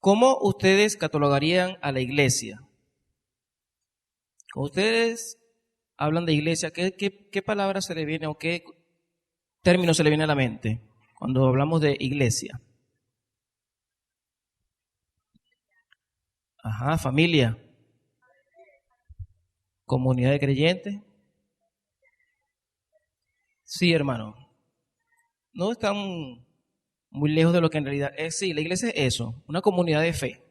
¿Cómo ustedes catalogarían a la iglesia? Cuando ustedes hablan de iglesia, ¿qué palabra se le viene o qué término se le viene a la mente cuando hablamos de iglesia? Ajá, familia, comunidad de creyentes. Sí, hermano, no están muy lejos de lo que en realidad es. Sí, la iglesia es eso, una comunidad de fe.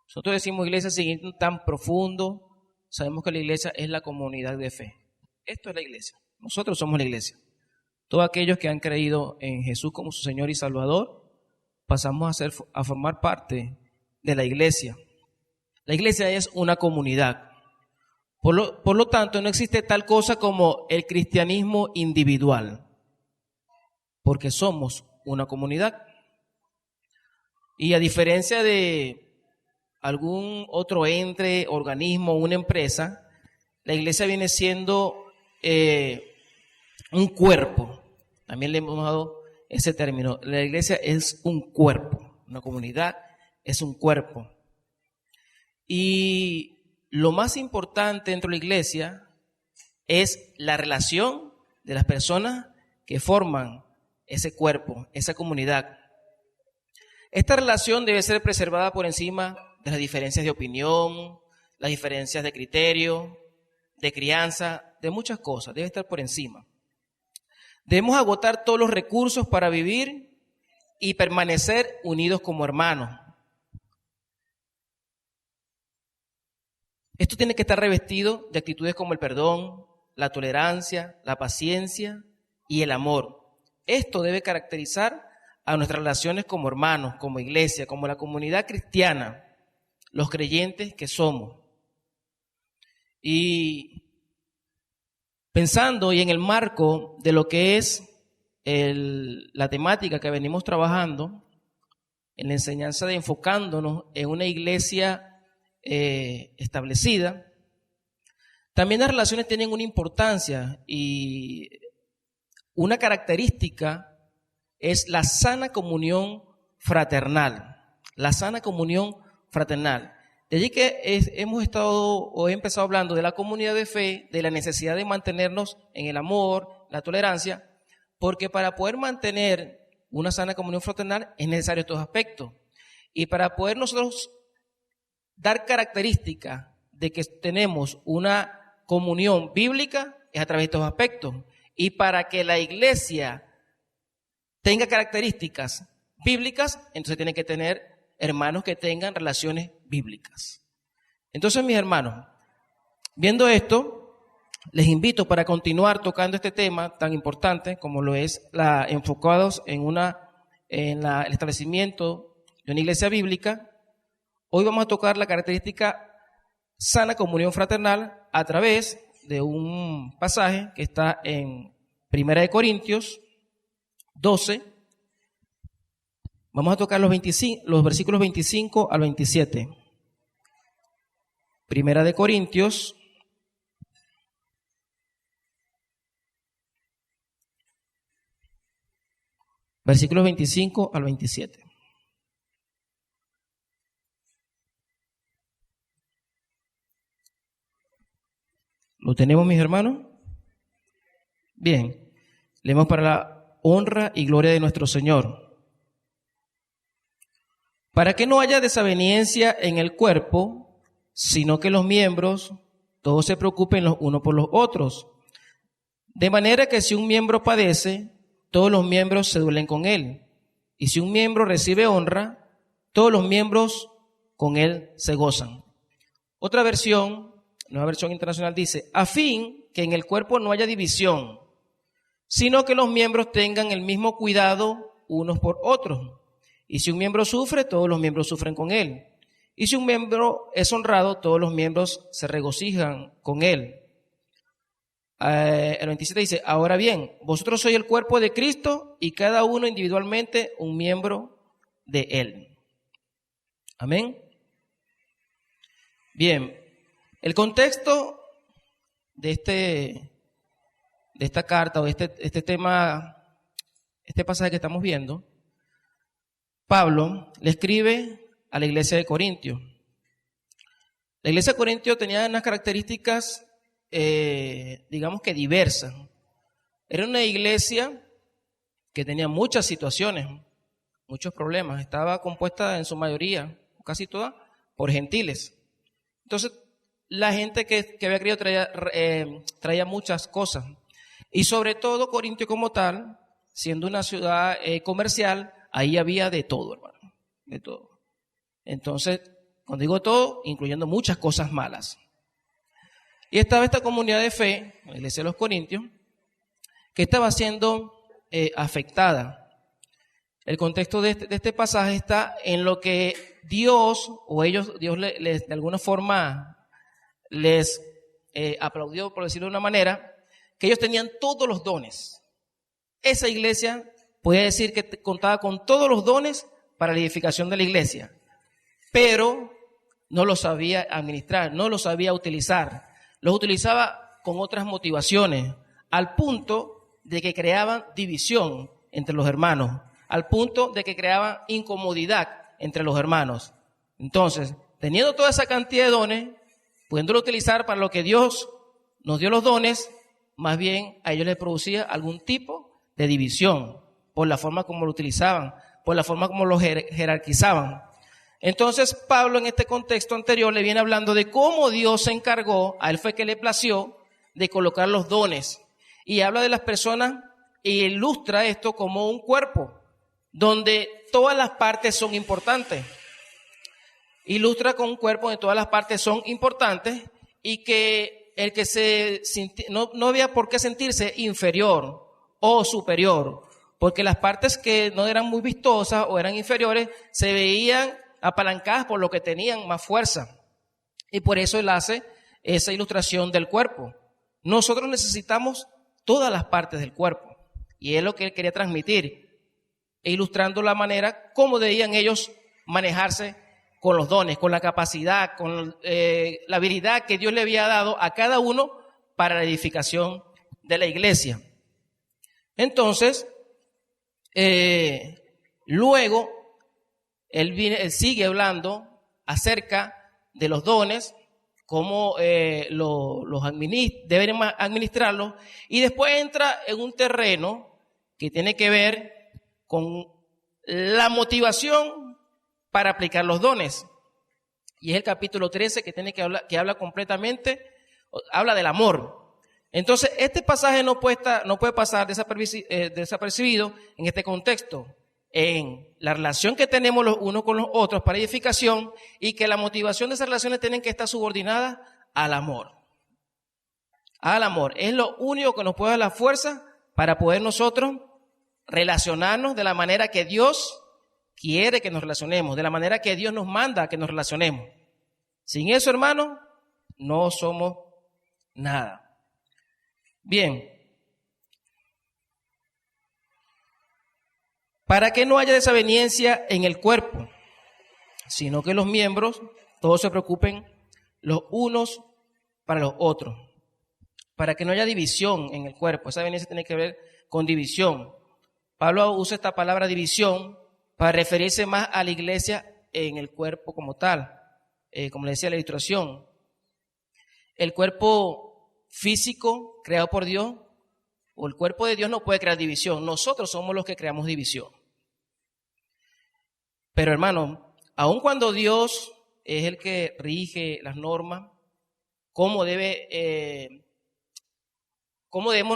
Nosotros decimos iglesia sin ir tan profundo, sabemos que la iglesia es la comunidad de fe. Esto es la iglesia, nosotros somos la iglesia. Todos aquellos que han creído en Jesús como su Señor y Salvador, pasamos a formar parte de la iglesia. La iglesia es una comunidad. Por lo tanto, no existe tal cosa como el cristianismo individual, porque somos una comunidad. Y a diferencia de algún otro ente, organismo, una empresa, la iglesia viene siendo un cuerpo. También le hemos dado ese término. La iglesia es un cuerpo, una comunidad es un cuerpo. Y lo más importante dentro de la iglesia es la relación de las personas que forman ese cuerpo, esa comunidad. Esta relación debe ser preservada por encima de las diferencias de opinión, las diferencias de criterio, de crianza, de muchas cosas. Debe estar por encima. Debemos agotar todos los recursos para vivir y permanecer unidos como hermanos. Esto tiene que estar revestido de actitudes como el perdón, la tolerancia, la paciencia y el amor. Esto debe caracterizar a nuestras relaciones como hermanos, como iglesia, como la comunidad cristiana, los creyentes que somos. Y pensando y en el marco de lo que es la temática que venimos trabajando, en la enseñanza de enfocándonos en una iglesia establecida, también las relaciones tienen una importancia y una característica es la sana comunión fraternal. La sana comunión fraternal. De allí que hemos estado o he empezado hablando de la comunidad de fe, de la necesidad de mantenernos en el amor, la tolerancia, porque para poder mantener una sana comunión fraternal es necesario estos aspectos. Y para poder nosotros dar características de que tenemos una comunión bíblica es a través de estos aspectos. Y para que la iglesia tenga características bíblicas, entonces tiene que tener hermanos que tengan relaciones bíblicas. Entonces, mis hermanos, viendo esto, les invito para continuar tocando este tema tan importante como lo es enfocados en el establecimiento de una iglesia bíblica. Hoy vamos a tocar la característica sana comunión fraternal a través de un pasaje que está en 1 Corintios 12. Vamos a tocar los versículos 25 al 27. 1 Corintios versículos 25 al 27. ¿Lo tenemos, mis hermanos? Bien, leemos para la honra y gloria de nuestro Señor. Para que no haya desaveniencia en el cuerpo, sino que los miembros todos se preocupen los unos por los otros. De manera que si un miembro padece, todos los miembros se duelen con él. Y si un miembro recibe honra, todos los miembros con él se gozan. Otra versión, nueva versión internacional dice, a fin que en el cuerpo no haya división, sino que los miembros tengan el mismo cuidado unos por otros. Y si un miembro sufre, todos los miembros sufren con él. Y si un miembro es honrado, todos los miembros se regocijan con él. El 27 dice, ahora bien, vosotros sois el cuerpo de Cristo y cada uno individualmente un miembro de él. Amén. Bien, el contexto de esta carta o este tema, este pasaje que estamos viendo, Pablo le escribe a la iglesia de Corintio. La iglesia de Corintio tenía unas características, digamos que diversas. Era una iglesia que tenía muchas situaciones, muchos problemas. Estaba compuesta en su mayoría, casi toda, por gentiles. Entonces, la gente que había creído traía muchas cosas. Y sobre todo, Corintio como tal, siendo una ciudad comercial, ahí había de todo, hermano, de todo. Entonces, cuando digo todo, incluyendo muchas cosas malas. Y estaba esta comunidad de fe, la iglesia de los Corintios, que estaba siendo afectada. El contexto de este pasaje está en lo que Dios de alguna forma les aplaudió, por decirlo de una manera, que ellos tenían todos los dones. Esa iglesia podía decir que contaba con todos los dones para la edificación de la iglesia, pero no los sabía administrar, no los sabía utilizar. Los utilizaba con otras motivaciones, al punto de que creaban división entre los hermanos, al punto de que creaban incomodidad entre los hermanos. Entonces, teniendo toda esa cantidad de dones, pudiéndolo utilizar para lo que Dios nos dio los dones, más bien a ellos les producía algún tipo de división por la forma como lo utilizaban, por la forma como lo jerarquizaban. Entonces, Pablo en este contexto anterior le viene hablando de cómo Dios se encargó, a él fue que le plació, de colocar los dones. Y habla de las personas e ilustra esto como un cuerpo, donde todas las partes son importantes. Ilustra con un cuerpo donde todas las partes son importantes y que el que no había por qué sentirse inferior o superior, porque las partes que no eran muy vistosas o eran inferiores se veían apalancadas por lo que tenían más fuerza. Y por eso él hace esa ilustración del cuerpo. Nosotros necesitamos todas las partes del cuerpo. Y es lo que él quería transmitir, ilustrando la manera cómo debían ellos manejarse con los dones, con la capacidad, con la habilidad que Dios le había dado a cada uno para la edificación de la iglesia. Entonces, luego, él sigue hablando acerca de los dones, cómo deben administrarlos, y después entra en un terreno que tiene que ver con la motivación para aplicar los dones. Y es el capítulo 13 que habla completamente, habla del amor. Entonces, este pasaje no puede pasar desapercibido en este contexto, en la relación que tenemos los unos con los otros para edificación, y que la motivación de esas relaciones tienen que estar subordinadas al amor. Al amor. Es lo único que nos puede dar la fuerza para poder nosotros relacionarnos de la manera que Dios quiere que nos relacionemos, de la manera que Dios nos manda que nos relacionemos. Sin eso, hermano, no somos nada. Bien. Para que no haya desaveniencia en el cuerpo, sino que los miembros todos se preocupen los unos para los otros. Para que no haya división en el cuerpo. Esa desaveniencia tiene que ver con división. Pablo usa esta palabra división para referirse más a la iglesia en el cuerpo como tal. Como le decía la ilustración. El cuerpo físico creado por Dios o el cuerpo de Dios no puede crear división. Nosotros somos los que creamos división. Pero hermano, aun cuando Dios es el que rige las normas, cómo debemos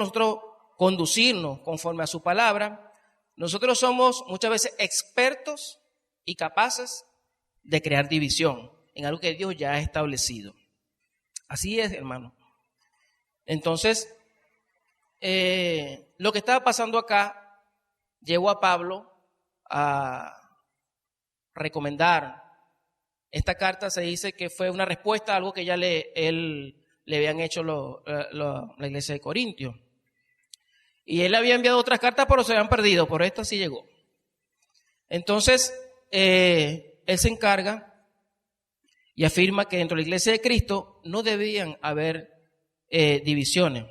nosotros conducirnos conforme a su palabra, nosotros somos muchas veces expertos y capaces de crear división en algo que Dios ya ha establecido. Así es, hermano. Entonces, lo que estaba pasando acá llevó a Pablo a recomendar. Esta carta se dice que fue una respuesta a algo que ya le habían hecho la iglesia de Corintios. Y él había enviado otras cartas, pero se habían perdido, por esta sí llegó. Entonces, él se encarga y afirma que dentro de la iglesia de Cristo no debían haber divisiones.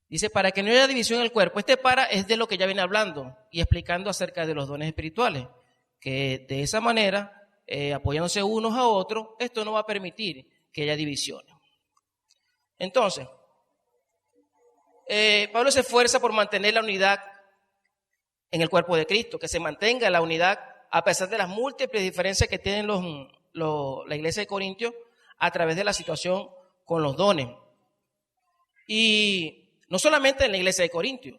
Dice, para que no haya división en el cuerpo. Es de lo que ya viene hablando y explicando acerca de los dones espirituales, que de esa manera apoyándose unos a otros, esto no va a permitir que haya divisiones. Entonces, Pablo se esfuerza por mantener la unidad en el cuerpo de Cristo, que se mantenga la unidad a pesar de las múltiples diferencias que tienen la iglesia de Corintios a través de la situación con los dones. Y no solamente en la iglesia de Corintios,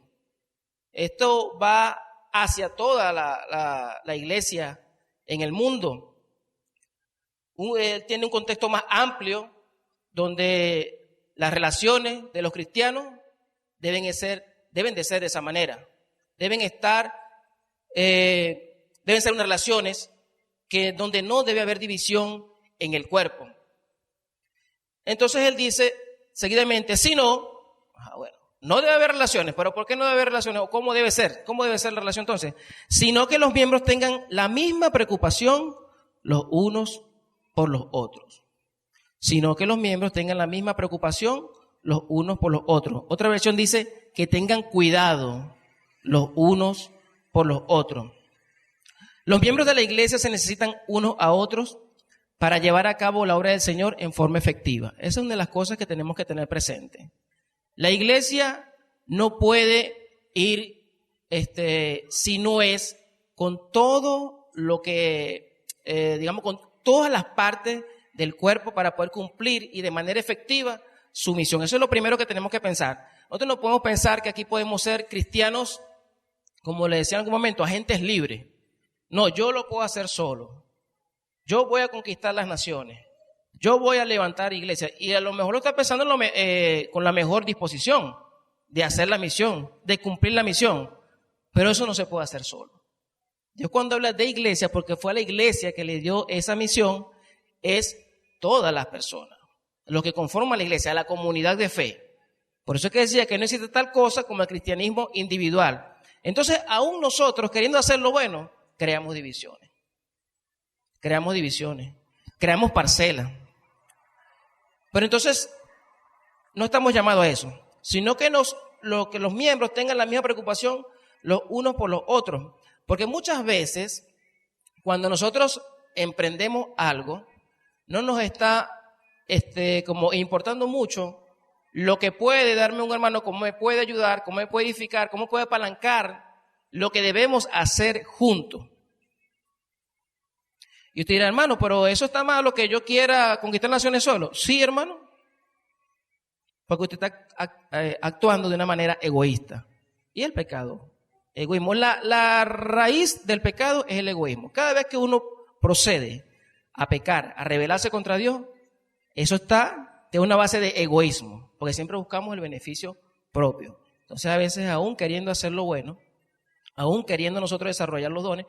esto va hacia toda la iglesia en el mundo. Tiene un contexto más amplio donde las relaciones de los cristianos deben de ser de esa manera. Deben ser unas relaciones donde no debe haber división en el cuerpo. Entonces él dice seguidamente, si no, no debe haber relaciones, pero ¿por qué no debe haber relaciones? ¿O cómo debe ser? ¿Cómo debe ser la relación entonces? Sino que los miembros tengan la misma preocupación los unos por los otros. Sino que los miembros tengan la misma preocupación los unos por los otros. Otra versión dice que tengan cuidado los unos por los otros. Los miembros de la iglesia se necesitan unos a otros para llevar a cabo la obra del Señor en forma efectiva. Esa es una de las cosas que tenemos que tener presente. La iglesia no puede ir si no es con todo lo que, con todas las partes del cuerpo para poder cumplir y de manera efectiva su misión. Eso es lo primero que tenemos que pensar. Nosotros no podemos pensar que aquí podemos ser cristianos, como le decía en algún momento, agentes libres. No, yo lo puedo hacer solo. Yo voy a conquistar las naciones. Yo voy a levantar iglesias. Y a lo mejor lo está pensando con la mejor disposición de hacer la misión, de cumplir la misión. Pero eso no se puede hacer solo. Dios cuando habla de iglesia, porque fue a la iglesia que le dio esa misión, es todas las personas, los que conforman la iglesia, la comunidad de fe. Por eso es que decía que no existe tal cosa como el cristianismo individual. Entonces, aún nosotros, queriendo hacer lo bueno, creamos divisiones. Creamos parcelas. Pero entonces, no estamos llamados a eso, sino que los miembros tengan la misma preocupación los unos por los otros. Porque muchas veces, cuando nosotros emprendemos algo, no nos está como importando mucho lo que puede darme un hermano, cómo me puede ayudar, cómo me puede edificar, cómo puede apalancar lo que debemos hacer juntos. Y usted dirá, hermano, pero eso está malo que yo quiera conquistar naciones solo. Sí, hermano, porque usted está actuando de una manera egoísta. Y el pecado, egoísmo. La raíz del pecado es el egoísmo. Cada vez que uno procede a pecar, a rebelarse contra Dios, eso está de una base de egoísmo, porque siempre buscamos el beneficio propio. Entonces a veces aún queriendo hacer lo bueno, aún queriendo nosotros desarrollar los dones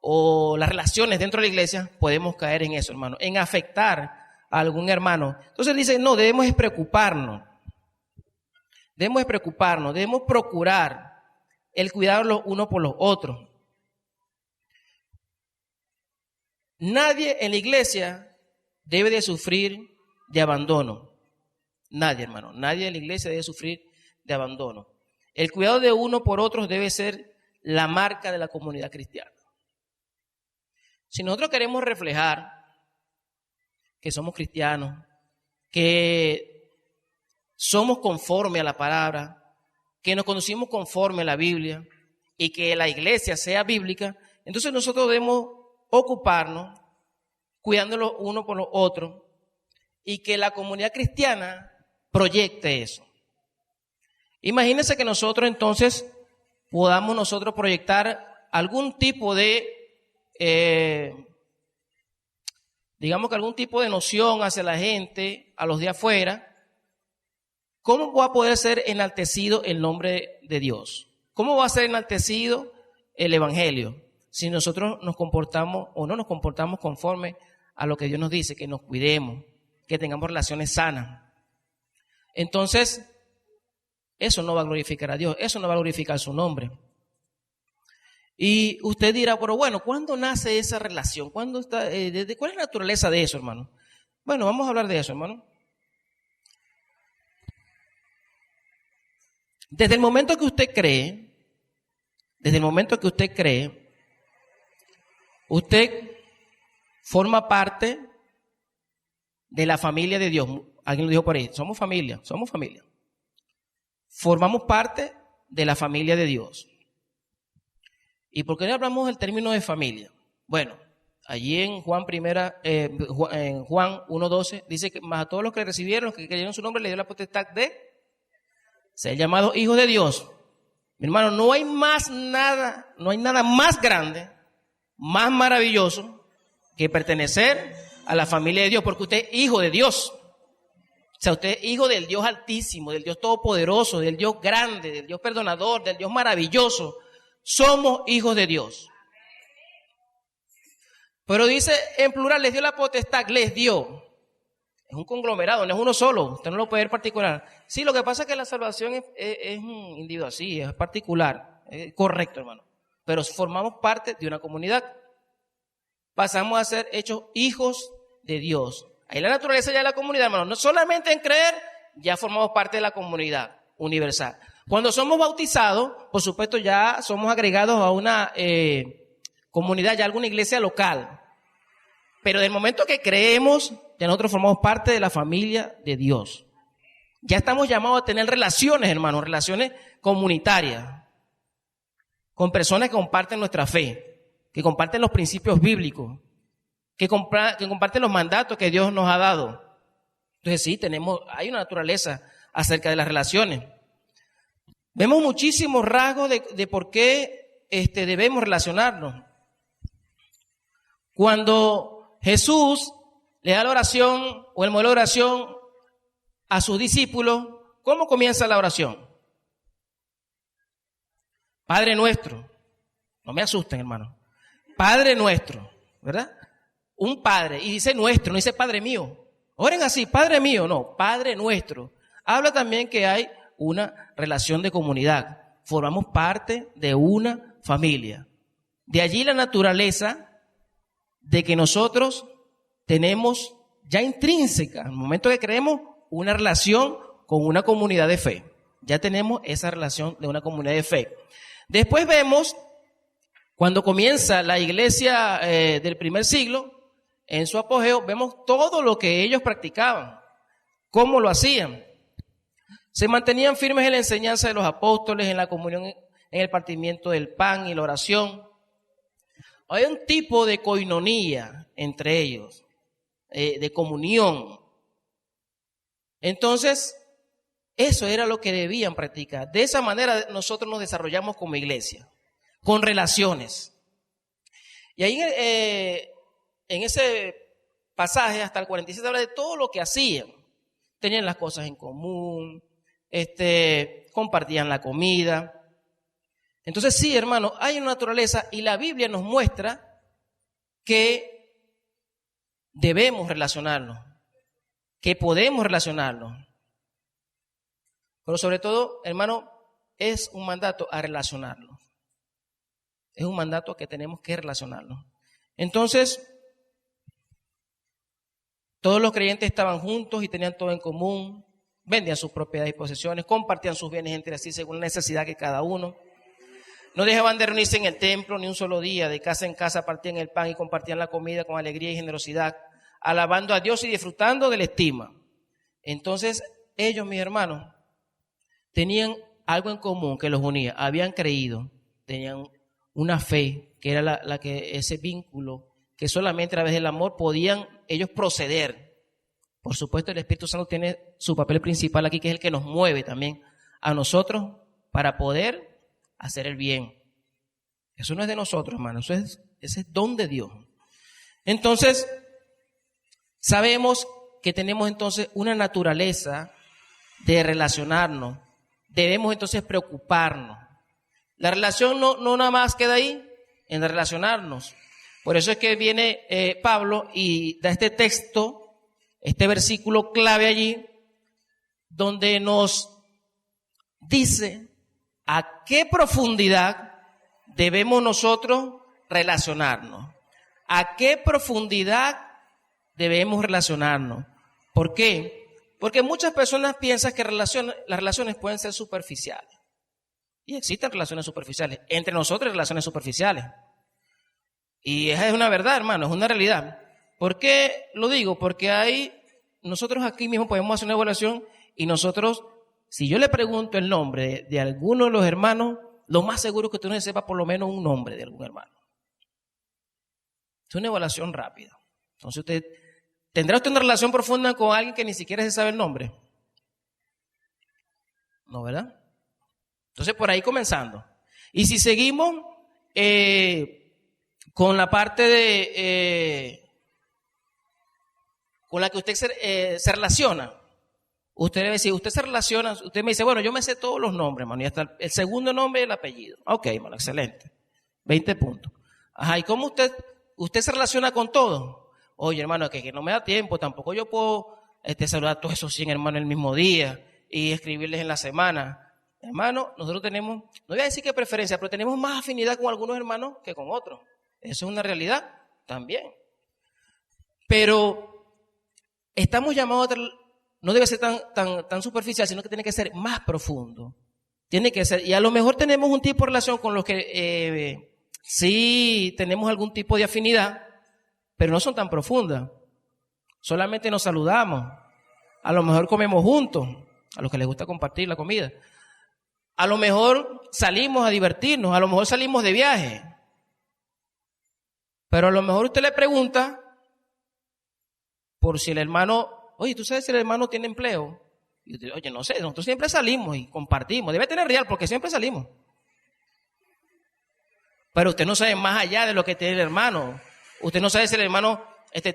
o las relaciones dentro de la iglesia, podemos caer en eso, hermano, en afectar a algún hermano. Entonces dice, no, debemos preocuparnos, debemos procurar el cuidar los unos por los otros. Nadie en la iglesia debe de sufrir de abandono. Nadie, hermano. Nadie en la iglesia debe sufrir de abandono. El cuidado de uno por otros debe ser la marca de la comunidad cristiana. Si nosotros queremos reflejar que somos cristianos, que somos conforme a la palabra, que nos conducimos conforme a la Biblia y que la iglesia sea bíblica, entonces nosotros debemos ocuparnos cuidándolos uno por los otros y que la comunidad cristiana proyecte eso. Imagínense que nosotros entonces podamos nosotros proyectar algún tipo de, algún tipo de noción hacia la gente, a los de afuera. ¿Cómo va a poder ser enaltecido el nombre de Dios? ¿Cómo va a ser enaltecido el evangelio si nosotros nos comportamos o no nos comportamos conforme a lo que Dios nos dice, que nos cuidemos, que tengamos relaciones sanas? Entonces, eso no va a glorificar a Dios, eso no va a glorificar su nombre. Y usted dirá, pero bueno, ¿cuándo nace esa relación? ¿Cuándo está, ¿cuál es la naturaleza de eso, hermano? Bueno, vamos a hablar de eso, hermano. Desde el momento que usted cree, usted forma parte de la familia de Dios. Alguien lo dijo por ahí, somos familia. Formamos parte de la familia de Dios. ¿Y por qué hablamos del término de familia? Bueno, allí en Juan 1:12 dice que más a todos los que recibieron, los que creyeron en su nombre, le dio la potestad de ser llamados hijos de Dios. Mi hermano, no hay nada más grande, más maravilloso que pertenecer a la familia de Dios, porque usted es hijo de Dios. O sea, usted es hijo del Dios Altísimo, del Dios Todopoderoso, del Dios grande, del Dios perdonador, del Dios maravilloso. Somos hijos de Dios. Pero dice en plural, les dio la potestad, les dio. Es un conglomerado, no es uno solo, usted no lo puede ver particular. Sí, lo que pasa es que la salvación es individual, sí, es particular, es correcto, hermano. Pero formamos parte de una comunidad. Pasamos a ser hechos hijos de Dios. Ahí la naturaleza ya de la comunidad, hermano. No solamente en creer, ya formamos parte de la comunidad universal. Cuando somos bautizados, por supuesto, ya somos agregados a una comunidad, ya alguna iglesia local. Pero del momento que creemos, ya nosotros formamos parte de la familia de Dios. Ya estamos llamados a tener relaciones, hermanos, relaciones comunitarias, con personas que comparten nuestra fe, que comparten los principios bíblicos, que comparten los mandatos que Dios nos ha dado. Entonces sí, hay una naturaleza acerca de las relaciones. Vemos muchísimos rasgos de por qué debemos relacionarnos. Cuando Jesús le da la oración o el modelo de oración a sus discípulos, ¿cómo comienza la oración? Padre nuestro. No me asusten, hermano. Padre nuestro, ¿verdad? Un padre, y dice nuestro, no dice Padre mío. Oren así, Padre mío, no, Padre nuestro. Habla también que hay una relación de comunidad. Formamos parte de una familia. De allí la naturaleza de que nosotros tenemos ya intrínseca, en el momento que creemos, una relación con una comunidad de fe. Ya tenemos esa relación de una comunidad de fe. Después vemos, cuando comienza la iglesia del primer siglo, en su apogeo, vemos todo lo que ellos practicaban, cómo lo hacían. Se mantenían firmes en la enseñanza de los apóstoles, en la comunión, en el partimiento del pan y la oración. Hay un tipo de coinonía entre ellos, de comunión. Entonces, eso era lo que debían practicar. De esa manera nosotros nos desarrollamos como iglesia, con relaciones. Y ahí en ese pasaje, hasta el 47, habla de todo lo que hacían. Tenían las cosas en común, compartían la comida. Entonces sí, hermano, hay una naturaleza y la Biblia nos muestra que debemos relacionarnos, que podemos relacionarnos. Pero sobre todo, hermano, es un mandato a relacionarnos. Es un mandato a que tenemos que relacionarnos. Entonces, todos los creyentes estaban juntos y tenían todo en común, vendían sus propiedades y posesiones, compartían sus bienes entre sí según la necesidad que cada uno. No dejaban de reunirse en el templo ni un solo día, de casa en casa partían el pan y compartían la comida con alegría y generosidad, alabando a Dios y disfrutando de la estima. Entonces, ellos, mis hermanos, tenían algo en común que los unía, habían creído, tenían una fe, que era ese vínculo, que solamente a través del amor podían ellos proceder. Por supuesto, el Espíritu Santo tiene su papel principal aquí, que es el que nos mueve también a nosotros para poder hacer el bien. Eso no es de nosotros, hermano, ese es don de Dios. Entonces, sabemos que tenemos entonces una naturaleza de relacionarnos. Debemos entonces preocuparnos. La relación no nada más queda ahí, en relacionarnos. Por eso es que viene Pablo y da este texto, este versículo clave allí, donde nos dice a qué profundidad debemos nosotros relacionarnos. ¿A qué profundidad debemos relacionarnos? ¿Por qué? Porque muchas personas piensan que las relaciones pueden ser superficiales. Y existen relaciones superficiales. Entre nosotros hay relaciones superficiales. Y esa es una verdad, hermano, es una realidad. ¿Por qué lo digo? Porque nosotros aquí mismo podemos hacer una evaluación y nosotros, si yo le pregunto el nombre de alguno de los hermanos, lo más seguro es que usted no sepa por lo menos un nombre de algún hermano. Es una evaluación rápida. Entonces ¿tendrá usted una relación profunda con alguien que ni siquiera se sabe el nombre? No, ¿verdad? Entonces por ahí comenzando. Y si seguimos con la parte con la que usted se relaciona, usted debe decir, usted se relaciona, usted me dice, bueno, yo me sé todos los nombres, hermano, y hasta el segundo nombre y el apellido. Ok, hermano, excelente. 20 puntos. Ajá, ¿y cómo usted se relaciona con todo? Oye, hermano, que no me da tiempo, tampoco yo puedo saludar a todos esos 100 hermanos el mismo día y escribirles en la semana. Hermano, nosotros tenemos, no voy a decir que preferencia, pero tenemos más afinidad con algunos hermanos que con otros. Eso es una realidad también. Pero estamos llamados no debe ser tan superficial, sino que tiene que ser más profundo. Tiene que ser, y a lo mejor tenemos un tipo de relación con los que sí tenemos algún tipo de afinidad, pero no son tan profundas. Solamente nos saludamos. A lo mejor comemos juntos, a los que les gusta compartir la comida. A lo mejor salimos a divertirnos, a lo mejor salimos de viaje. Pero a lo mejor usted le pregunta por si el hermano, oye, ¿tú sabes si el hermano tiene empleo? Y usted, oye, no sé, nosotros siempre salimos y compartimos. Debe tener real porque siempre salimos. Pero usted no sabe más allá de lo que tiene el hermano. Usted no sabe si el hermano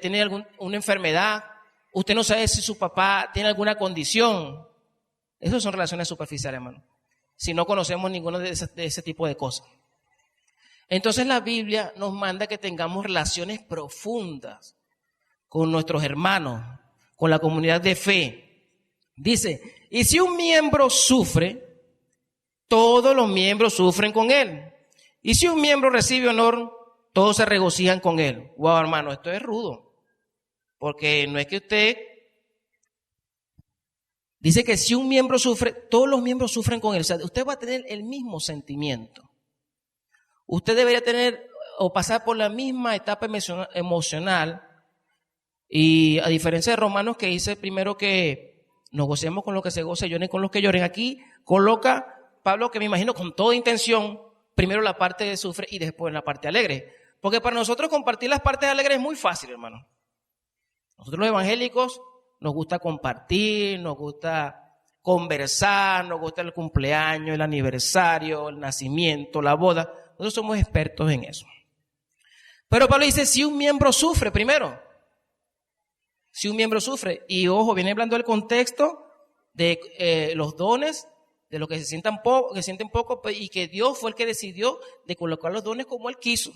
tiene una enfermedad. Usted no sabe si su papá tiene alguna condición. Esas son relaciones superficiales, hermano. Si no conocemos ninguno de ese tipo de cosas. Entonces la Biblia nos manda que tengamos relaciones profundas con nuestros hermanos, con la comunidad de fe. Dice, y si un miembro sufre, todos los miembros sufren con él. Y si un miembro recibe honor, todos se regocijan con él. Wow, hermano, esto es rudo. Porque no es que usted... Dice que si un miembro sufre, todos los miembros sufren con él. O sea, usted va a tener el mismo sentimiento. Usted debería tener o pasar por la misma etapa emocional. Y a diferencia de Romanos que dice primero que nos gocemos con lo que se goce, lloren con los que lloren. Aquí coloca Pablo, que me imagino con toda intención, primero la parte de sufre y después la parte alegre. Porque para nosotros compartir las partes alegres es muy fácil, hermano. Nosotros los evangélicos nos gusta compartir, nos gusta conversar, nos gusta el cumpleaños, el aniversario, el nacimiento, la boda. Nosotros somos expertos en eso. Pero Pablo dice, si un miembro sufre primero, si un miembro sufre, y ojo, viene hablando del contexto de los dones, de los que se sienten poco, y que Dios fue el que decidió de colocar los dones como Él quiso.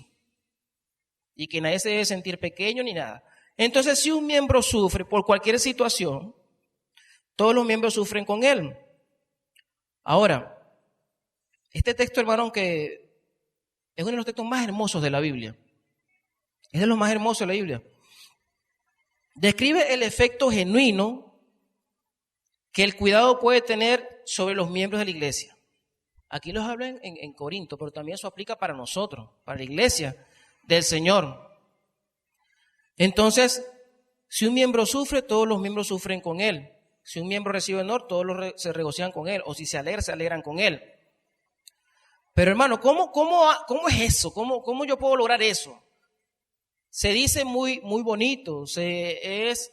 Y que nadie se debe sentir pequeño ni nada. Entonces, si un miembro sufre por cualquier situación, todos los miembros sufren con él. Ahora, este texto, hermano, que es uno de los textos más hermosos de la Biblia. Es de los más hermosos de la Biblia. Describe el efecto genuino que el cuidado puede tener sobre los miembros de la iglesia. Aquí los habla en Corinto, pero también eso aplica para nosotros, para la iglesia del Señor. Entonces, si un miembro sufre, todos los miembros sufren con él. Si un miembro recibe honor, todos se regocijan con él. O si se alegran con él. Pero hermano, ¿cómo es eso? ¿Cómo yo puedo lograr eso? Se dice muy bonito, es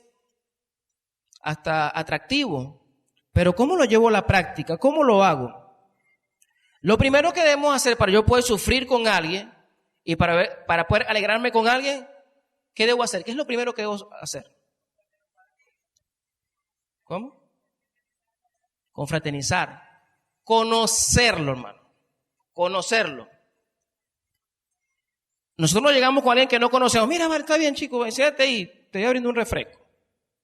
hasta atractivo. Pero ¿cómo lo llevo a la práctica? ¿Cómo lo hago? Lo primero que debemos hacer para yo poder sufrir con alguien y para poder alegrarme con alguien, ¿qué debo hacer? ¿Qué es lo primero que debo hacer? ¿Cómo? Confraternizar. Conocerlo, hermano. Conocerlo. Nosotros no llegamos con alguien que no conocemos. Mira, está bien, chico, siéntate ahí, te voy abriendo un refresco.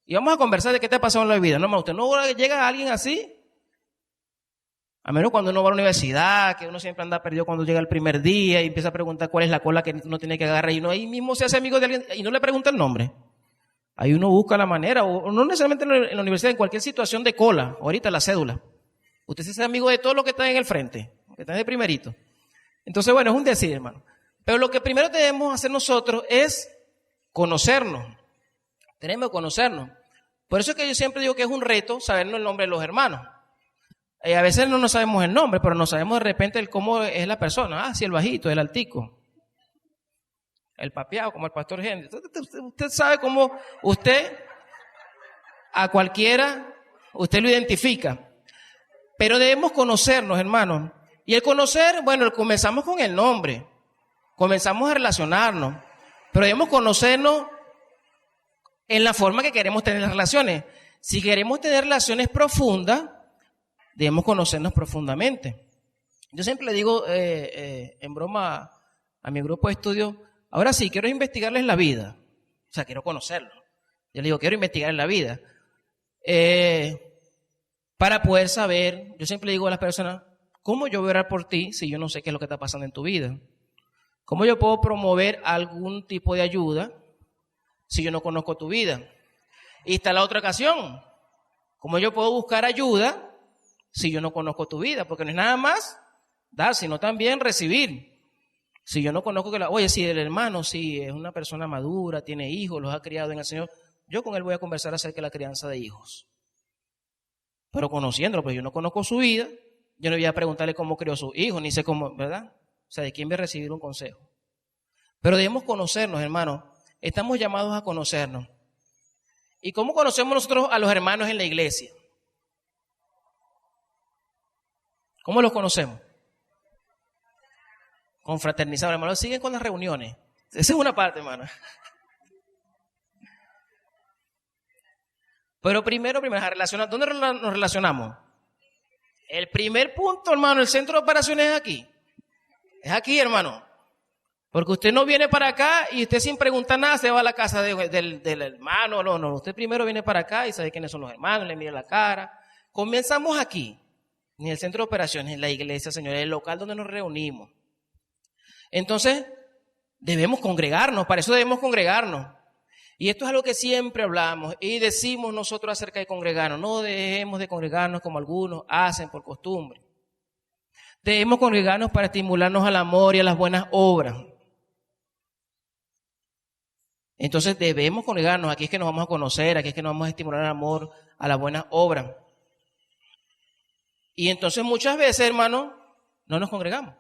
Y vamos a conversar de qué te ha pasado en la vida. No, usted no llega a alguien así. A menos cuando uno va a la universidad, que uno siempre anda perdido cuando llega el primer día y empieza a preguntar cuál es la cola que uno tiene que agarrar. Y uno ahí mismo se hace amigo de alguien y no le pregunta el nombre. Ahí uno busca la manera, o no necesariamente en la universidad, en cualquier situación de cola, ahorita la cédula. Usted se hace amigo de todos los que están en el frente, que están de primerito. Entonces, bueno, es un decir, hermano. Pero lo que primero debemos hacer nosotros es conocernos. Tenemos que conocernos. Por eso es que yo siempre digo que es un reto sabernos el nombre de los hermanos. A veces no nos sabemos el nombre, pero no sabemos de repente el cómo es la persona. Ah, sí, el bajito, el altico, el papeado, como el pastor Henry. Usted sabe cómo usted, a cualquiera, usted lo identifica. Pero debemos conocernos, hermanos. Y el conocer, bueno, comenzamos con el nombre. Comenzamos a relacionarnos. Pero debemos conocernos en la forma que queremos tener las relaciones. Si queremos tener relaciones profundas, debemos conocernos profundamente. Yo siempre le digo en broma a mi grupo de estudio, ahora sí, quiero investigarles la vida. O sea, quiero conocerlo. Yo le digo, quiero investigar la vida. Para poder saber, yo siempre le digo a las personas, ¿cómo yo voy a orar por ti si yo no sé qué es lo que está pasando en tu vida? ¿Cómo yo puedo promover algún tipo de ayuda si yo no conozco tu vida? Y está la otra ocasión. ¿Cómo yo puedo buscar ayuda si yo no conozco tu vida? Porque no es nada más dar, sino también recibir. Si yo no conozco oye, si el hermano sí es una persona madura, tiene hijos, los ha criado en el Señor, yo con él voy a conversar acerca de la crianza de hijos. Pero conociéndolo, pues yo no conozco su vida, yo no voy a preguntarle cómo crió a sus hijos, ni sé cómo, ¿verdad? O sea, ¿de quién voy a recibir un consejo? Pero debemos conocernos, hermanos. Estamos llamados a conocernos. ¿Y cómo conocemos nosotros a los hermanos en la iglesia? ¿Cómo los conocemos? Confraternizar, hermanos. Siguen con las reuniones. Esa es una parte, hermano. Pero primero, ¿dónde nos relacionamos? El primer punto, hermano, el centro de operaciones es aquí. Es aquí, hermano. Porque usted no viene para acá y usted sin preguntar nada se va a la casa del hermano. No. Usted primero viene para acá y sabe quiénes son los hermanos, le mira la cara. Comenzamos aquí, en el centro de operaciones, en la iglesia, Señor, en el local donde nos reunimos. Entonces, debemos congregarnos, para eso debemos congregarnos. Y esto es algo que siempre hablamos y decimos nosotros acerca de congregarnos. No dejemos de congregarnos como algunos hacen por costumbre. Debemos congregarnos para estimularnos al amor y a las buenas obras. Entonces debemos congregarnos, aquí es que nos vamos a conocer, aquí es que nos vamos a estimular al amor, a las buenas obras. Y entonces muchas veces, hermano, no nos congregamos.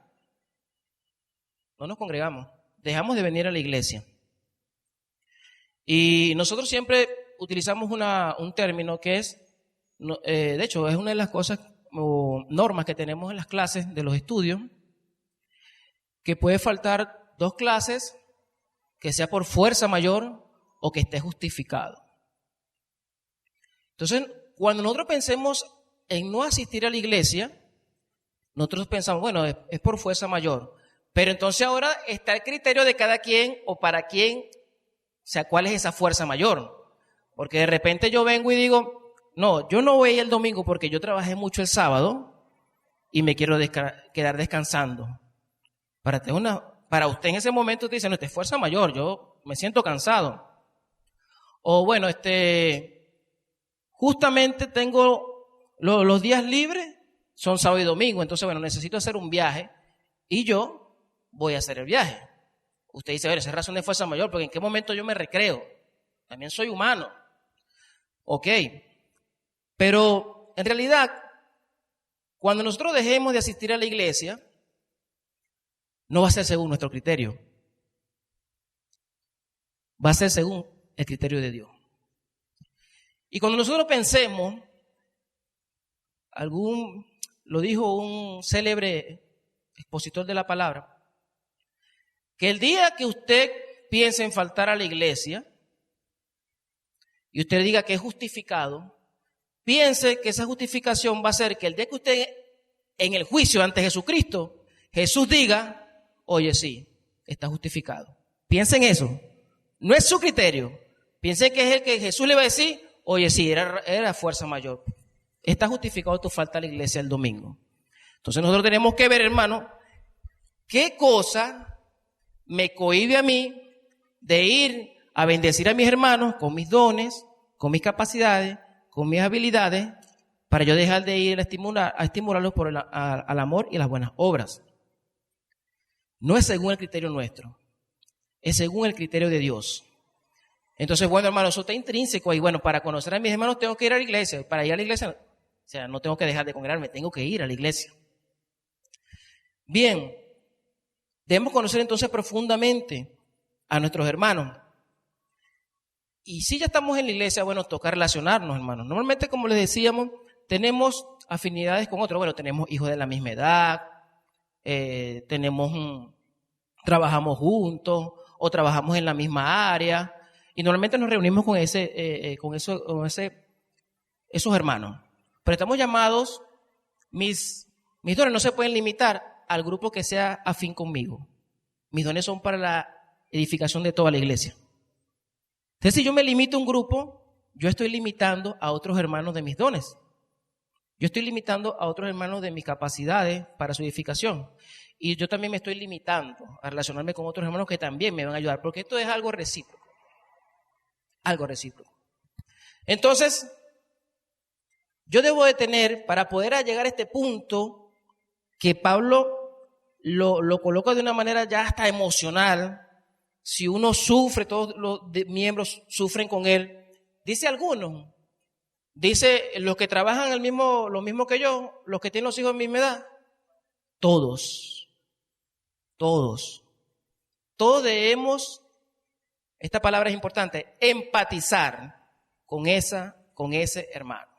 No nos congregamos, dejamos de venir a la iglesia. Y nosotros siempre utilizamos un término que es, de hecho, es una de las cosas o normas que tenemos en las clases de los estudios, que puede faltar 2 clases, que sea por fuerza mayor o que esté justificado. Entonces, cuando nosotros pensemos en no asistir a la iglesia, nosotros pensamos, bueno, es por fuerza mayor. Pero entonces ahora está el criterio de cada quien o para quién, o sea, cuál es esa fuerza mayor. Porque de repente yo vengo y digo, no, yo no voy el domingo porque yo trabajé mucho el sábado y me quiero quedar descansando. Para usted en ese momento te dice, no, esta es fuerza mayor, yo me siento cansado. O bueno, justamente tengo los días libres, son sábado y domingo, entonces bueno, necesito hacer un viaje y yo voy a hacer el viaje. Usted dice, a ver, esa es razón de fuerza mayor, porque en qué momento yo me recreo. También soy humano. Ok. Pero en realidad, cuando nosotros dejemos de asistir a la iglesia, no va a ser según nuestro criterio. Va a ser según el criterio de Dios. Y cuando nosotros pensemos, lo dijo un célebre expositor de la palabra, que el día que usted piense en faltar a la iglesia y usted diga que es justificado, piense que esa justificación va a ser que el día que usted en el juicio ante Jesucristo, Jesús diga, oye, sí, está justificado. Piense en eso. No es su criterio. Piense que es el que Jesús le va a decir, oye, sí, era fuerza mayor. Está justificado tu falta a la iglesia el domingo. Entonces nosotros tenemos que ver, hermano, qué cosa me cohíbe a mí de ir a bendecir a mis hermanos con mis dones, con mis capacidades, con mis habilidades, para yo dejar de ir a estimularlos al amor y las buenas obras. No es según el criterio nuestro, es según el criterio de Dios. Entonces, bueno, hermano, eso está intrínseco. Y bueno, para conocer a mis hermanos tengo que ir a la iglesia. Para ir a la iglesia, o sea, no tengo que dejar de congregarme, tengo que ir a la iglesia. Bien, debemos conocer entonces profundamente a nuestros hermanos. Y si ya estamos en la iglesia, bueno, toca relacionarnos, hermanos. Normalmente, como les decíamos, tenemos afinidades con otros. Bueno, tenemos hijos de la misma edad, trabajamos juntos o trabajamos en la misma área. Y normalmente nos reunimos con esos hermanos. Pero estamos llamados, mis dones no se pueden limitar al grupo que sea afín conmigo. Mis dones son para la edificación de toda la iglesia. Entonces, si yo me limito a un grupo, yo estoy limitando a otros hermanos de mis dones. Yo estoy limitando a otros hermanos de mis capacidades para su edificación. Y yo también me estoy limitando a relacionarme con otros hermanos que también me van a ayudar, porque esto es algo recíproco. Algo recíproco. Entonces, yo debo de tener, para poder llegar a este punto, que Pablo lo coloca de una manera ya hasta emocional. Si uno sufre, todos los miembros sufren con él. Dice algunos, dice los que trabajan lo mismo que yo, los que tienen los hijos de mi misma edad, todos debemos, esta palabra es importante, empatizar con ese hermano.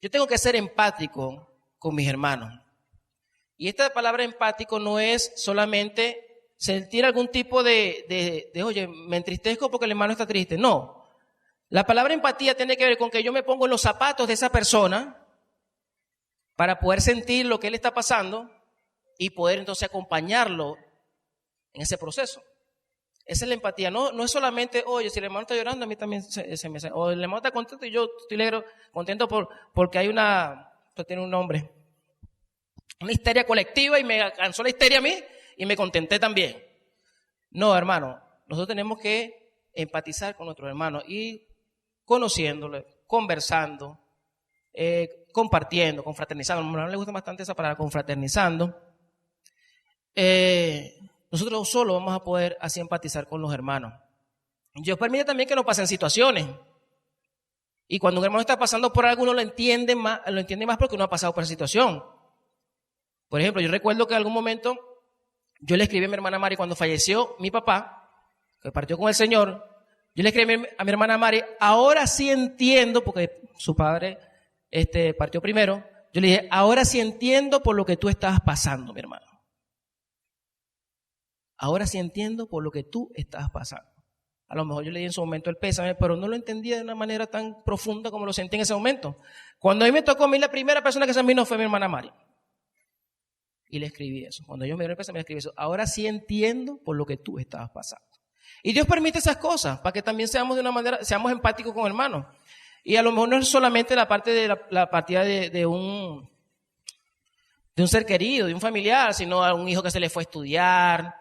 Yo tengo que ser empático con mis hermanos. Y esta palabra empático no es solamente sentir algún tipo de oye, me entristezco porque el hermano está triste. No. La palabra empatía tiene que ver con que yo me pongo en los zapatos de esa persona para poder sentir lo que él está pasando y poder entonces acompañarlo en ese proceso. Esa es la empatía. No es solamente, oye, si el hermano está llorando, a mí también se me... O el hermano está contento y yo estoy contento porque hay esto tiene un nombre, una histeria colectiva y me alcanzó la histeria a mí y me contenté también. No, hermano, nosotros tenemos que empatizar con nuestros hermanos y conociéndole, conversando, compartiendo, confraternizando. A mi hermano le gusta bastante esa palabra, confraternizando. Nosotros solo vamos a poder así empatizar con los hermanos. Dios permite también que nos pasen situaciones. Y cuando un hermano está pasando por algo, uno lo entiende más porque uno ha pasado por esa situación. Por ejemplo, yo recuerdo que en algún momento yo le escribí a mi hermana Mari cuando falleció mi papá, que partió con el Señor. Yo le escribí a mi hermana Mari, ahora sí entiendo, porque su padre partió primero. Yo le dije, ahora sí entiendo por lo que tú estabas pasando, mi hermano. Ahora sí entiendo por lo que tú estabas pasando. A lo mejor yo le di en su momento el pésame, pero no lo entendía de una manera tan profunda como lo sentí en ese momento. Cuando a mí me tocó, la primera persona que se me vino fue mi hermana Mari. Y le escribí eso. Cuando yo me dio el pésame, le escribí eso. Ahora sí entiendo por lo que tú estabas pasando. Y Dios permite esas cosas para que también seamos empáticos con hermanos. Y a lo mejor no es solamente la parte de la partida de un ser querido, de un familiar, sino a un hijo que se le fue a estudiar,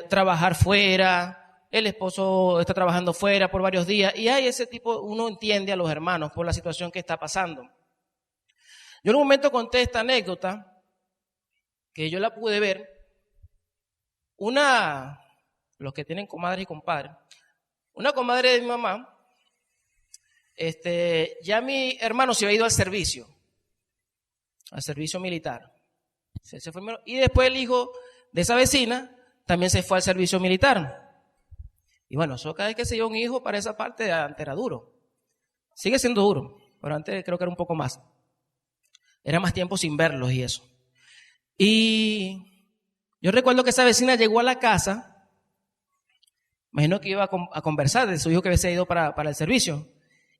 trabajar fuera, el esposo está trabajando fuera por varios días, y hay ese tipo, uno entiende a los hermanos por la situación que está pasando. Yo en un momento conté esta anécdota, que yo la pude ver, los que tienen comadres y compadres, una comadre de mi mamá, ya mi hermano se había ido al servicio militar. Se fue, y después el hijo de esa vecina también se fue al servicio militar. Y bueno, eso cada vez que se dio un hijo para esa parte antes era duro. Sigue siendo duro, pero antes creo que era un poco más. Era más tiempo sin verlos y eso. Y yo recuerdo que esa vecina llegó a la casa, imagino que iba a conversar de su hijo que había ido para el servicio.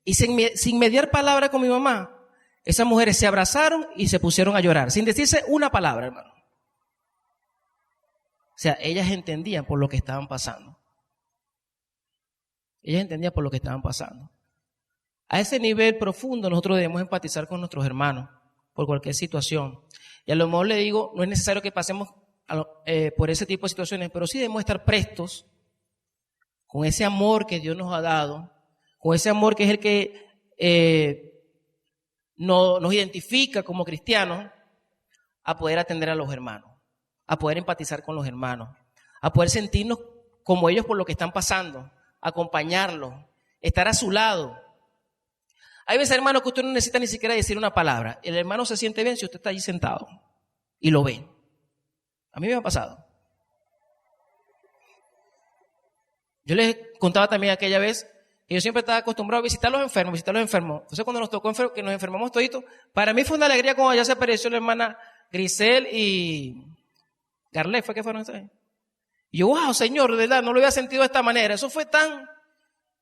Y sin mediar palabra con mi mamá, esas mujeres se abrazaron y se pusieron a llorar, sin decirse una palabra, hermano. O sea, ellas entendían por lo que estaban pasando. Ellas entendían por lo que estaban pasando. A ese nivel profundo nosotros debemos empatizar con nuestros hermanos por cualquier situación. Y a lo mejor le digo, no es necesario que pasemos por ese tipo de situaciones, pero sí debemos estar prestos con ese amor que Dios nos ha dado, con ese amor que es el que nos identifica como cristianos, a poder atender a los hermanos, a poder empatizar con los hermanos, a poder sentirnos como ellos por lo que están pasando, acompañarlos, estar a su lado. Hay veces, hermano, que usted no necesita ni siquiera decir una palabra. El hermano se siente bien si usted está allí sentado y lo ve. A mí me ha pasado. Yo les contaba también aquella vez que yo siempre estaba acostumbrado a visitar a los enfermos. Entonces cuando nos tocó que nos enfermamos toditos, para mí fue una alegría cuando ya se apareció la hermana Grisel y Garlet, ¿fue que fueron ustedes? Y yo, wow, Señor, de verdad, no lo había sentido de esta manera. Eso fue tan...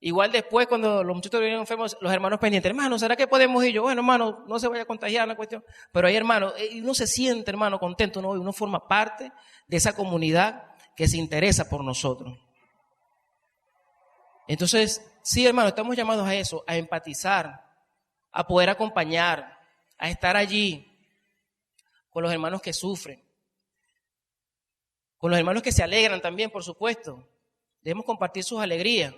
Igual después, cuando los muchachos vinieron enfermos, los hermanos pendientes, hermano, ¿será que podemos ir? Yo, bueno, hermano, no se vaya a contagiar la cuestión. Pero ahí, hermano, uno se siente, hermano, contento, ¿no? Y uno forma parte de esa comunidad que se interesa por nosotros. Entonces, sí, hermano, estamos llamados a eso, a empatizar, a poder acompañar, a estar allí con los hermanos que sufren, con los hermanos que se alegran también, por supuesto. Debemos compartir sus alegrías.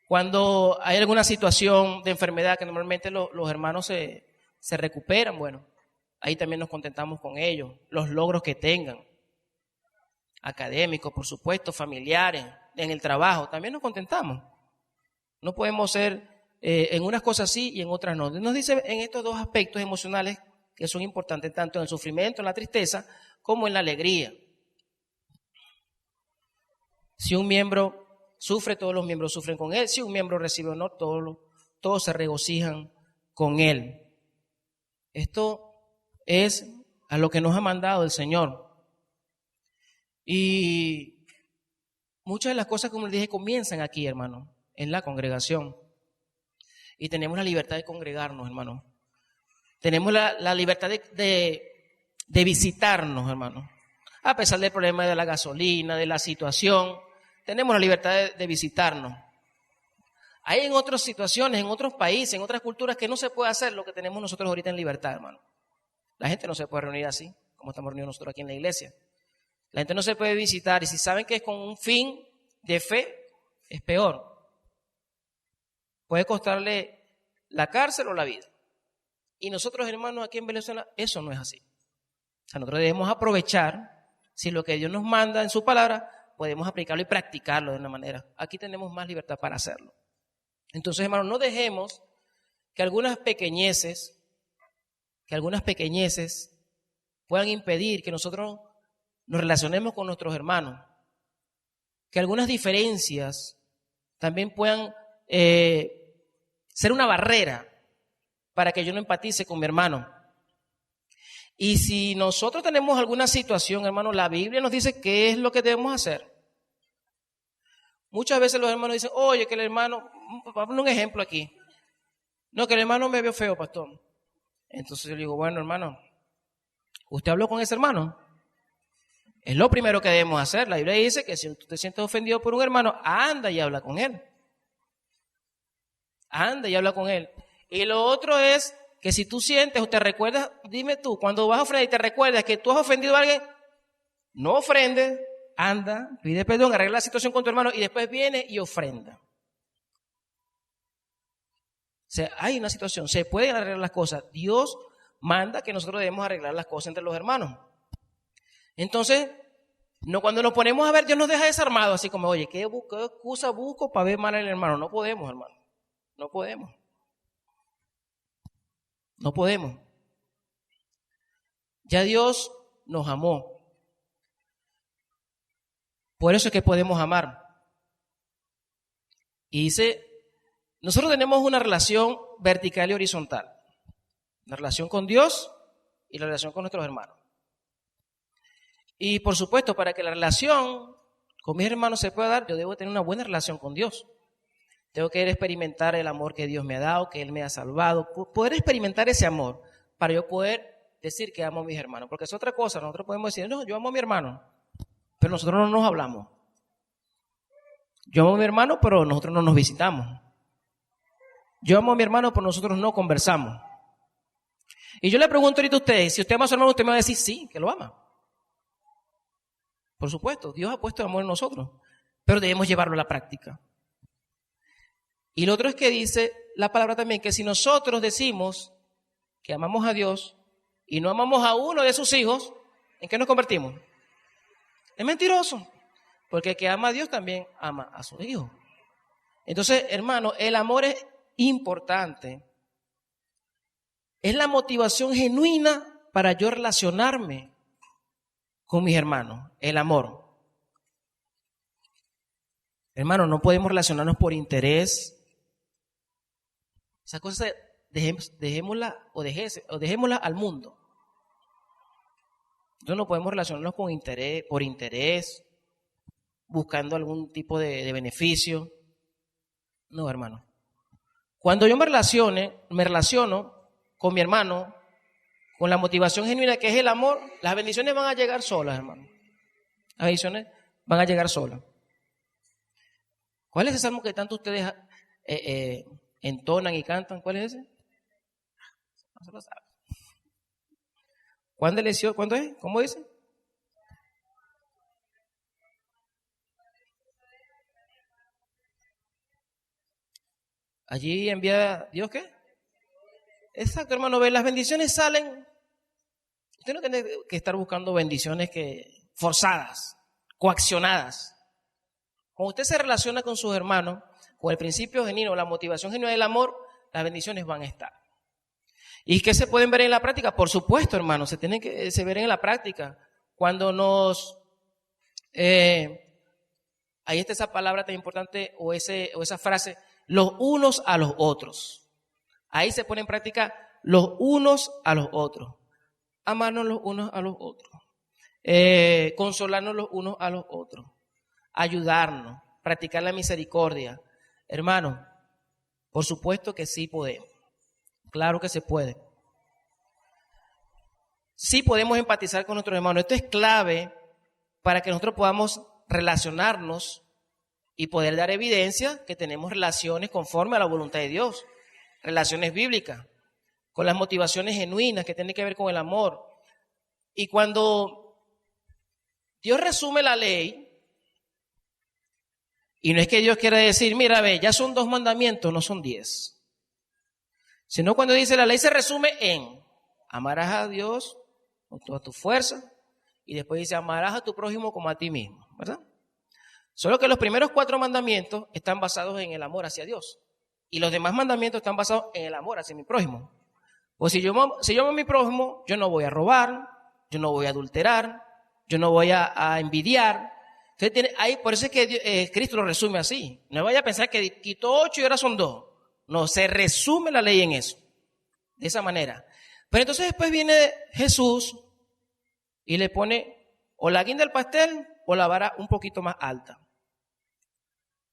Cuando hay alguna situación de enfermedad que normalmente los hermanos se recuperan, bueno, ahí también nos contentamos con ellos, los logros que tengan, académicos, por supuesto, familiares, en el trabajo, también nos contentamos. No podemos ser en unas cosas sí y en otras no. Nos dice en estos dos aspectos emocionales que son importantes, tanto en el sufrimiento, en la tristeza, como en la alegría. Si un miembro sufre, todos los miembros sufren con él. Si un miembro recibe honor, todos se regocijan con él. Esto es a lo que nos ha mandado el Señor. Y muchas de las cosas, como les dije, comienzan aquí, hermano, en la congregación. Y tenemos la libertad de congregarnos, hermano. Tenemos la libertad de visitarnos, hermano. A pesar del problema de la gasolina, de la situación, tenemos la libertad de visitarnos. Hay en otras situaciones, en otros países, en otras culturas que no se puede hacer lo que tenemos nosotros ahorita en libertad, hermano. La gente no se puede reunir así, como estamos reunidos nosotros aquí en la iglesia. La gente no se puede visitar y si saben que es con un fin de fe, es peor. Puede costarle la cárcel o la vida. Y nosotros, hermanos, aquí en Venezuela, eso no es así. O sea, nosotros debemos aprovechar, si lo que Dios nos manda en su palabra, podemos aplicarlo y practicarlo de una manera. Aquí tenemos más libertad para hacerlo. Entonces, hermanos, no dejemos que algunas pequeñeces puedan impedir que nosotros nos relacionemos con nuestros hermanos. Que algunas diferencias también puedan ser una barrera para que yo no empatice con mi hermano. Y si nosotros tenemos alguna situación, hermano, la Biblia nos dice qué es lo que debemos hacer. Muchas veces los hermanos dicen, oye, que el hermano, vamos a poner un ejemplo aquí. No, que el hermano me vio feo, pastor. Entonces yo le digo, bueno, hermano, ¿usted habló con ese hermano? Es lo primero que debemos hacer. La Biblia dice que si tú te sientes ofendido por un hermano, anda y habla con él. Anda y habla con él. Y lo otro es que si tú sientes o te recuerdas, dime tú, cuando vas a ofrendar y te recuerdas que tú has ofendido a alguien, no ofrendes, anda, pide perdón, arregla la situación con tu hermano y después viene y ofrenda. O sea, hay una situación, se pueden arreglar las cosas. Dios manda que nosotros debemos arreglar las cosas entre los hermanos. Entonces, no, cuando nos ponemos a ver, Dios nos deja desarmados, así como, oye, ¿qué excusa busco para ver mal al hermano? No podemos, hermano. No podemos. No podemos. Ya Dios nos amó. Por eso es que podemos amar. Y dice, nosotros tenemos una relación vertical y horizontal. Una relación con Dios y la relación con nuestros hermanos. Y por supuesto, para que la relación con mis hermanos se pueda dar, yo debo tener una buena relación con Dios. Tengo que experimentar el amor que Dios me ha dado, que Él me ha salvado, poder experimentar ese amor para yo poder decir que amo a mis hermanos. Porque es otra cosa, nosotros podemos decir, no, yo amo a mi hermano, pero nosotros no nos hablamos. Yo amo a mi hermano, pero nosotros no nos visitamos. Yo amo a mi hermano, pero nosotros no conversamos. Y yo le pregunto ahorita a ustedes, si usted ama a su hermano, usted me va a decir sí, que lo ama. Por supuesto, Dios ha puesto amor en nosotros, pero debemos llevarlo a la práctica. Y lo otro es que dice la palabra también, que si nosotros decimos que amamos a Dios y no amamos a uno de sus hijos, ¿en qué nos convertimos? Es mentiroso. Porque el que ama a Dios también ama a su hijo. Entonces, hermano, el amor es importante. Es la motivación genuina para yo relacionarme con mis hermanos. El amor. Hermano, no podemos relacionarnos por interés. Esa cosa dejémosla dejémosla al mundo. Entonces no podemos relacionarnos con interés, por interés, buscando algún tipo de beneficio. No, hermano. Cuando yo me relaciono con mi hermano, con la motivación genuina que es el amor, las bendiciones van a llegar solas, hermano. Las bendiciones van a llegar solas. ¿Cuál es ese salmo que tanto ustedes entonan y cantan? ¿Cuál es ese? No se lo sabe. ¿Cuándo es? ¿Cómo dice? Allí envía Dios, ¿qué? Exacto, hermano. Las bendiciones salen. Usted no tiene que estar buscando bendiciones forzadas, coaccionadas. Cuando usted se relaciona con sus hermanos, con el principio genuino, la motivación genuina del amor, las bendiciones van a estar. ¿Y qué se pueden ver en la práctica? Por supuesto, hermano, se ven en la práctica. Cuando ahí está esa palabra tan importante o esa frase, los unos a los otros. Ahí se pone en práctica los unos a los otros. Amarnos los unos a los otros. Consolarnos los unos a los otros. Ayudarnos, practicar la misericordia. Hermano, por supuesto que sí podemos. Claro que se puede. Sí podemos empatizar con nuestros hermanos. Esto es clave para que nosotros podamos relacionarnos y poder dar evidencia que tenemos relaciones conforme a la voluntad de Dios. Relaciones bíblicas, con las motivaciones genuinas que tienen que ver con el amor. Y cuando Dios resume la ley, y no es que Dios quiera decir, mira, ve, ya son 2 mandamientos, no son 10. Sino cuando dice la ley se resume en amarás a Dios con toda tu fuerza y después dice amarás a tu prójimo como a ti mismo, ¿verdad? Solo que los primeros 4 mandamientos están basados en el amor hacia Dios y los demás mandamientos están basados en el amor hacia mi prójimo. Pues si yo amo a mi prójimo, yo no voy a robar, yo no voy a adulterar, yo no voy a envidiar. Entonces por eso es que Cristo lo resume así. No vaya a pensar que quitó 8 y ahora son 2. No, se resume la ley en eso. De esa manera. Pero entonces después viene Jesús y le pone o la guinda del pastel o la vara un poquito más alta.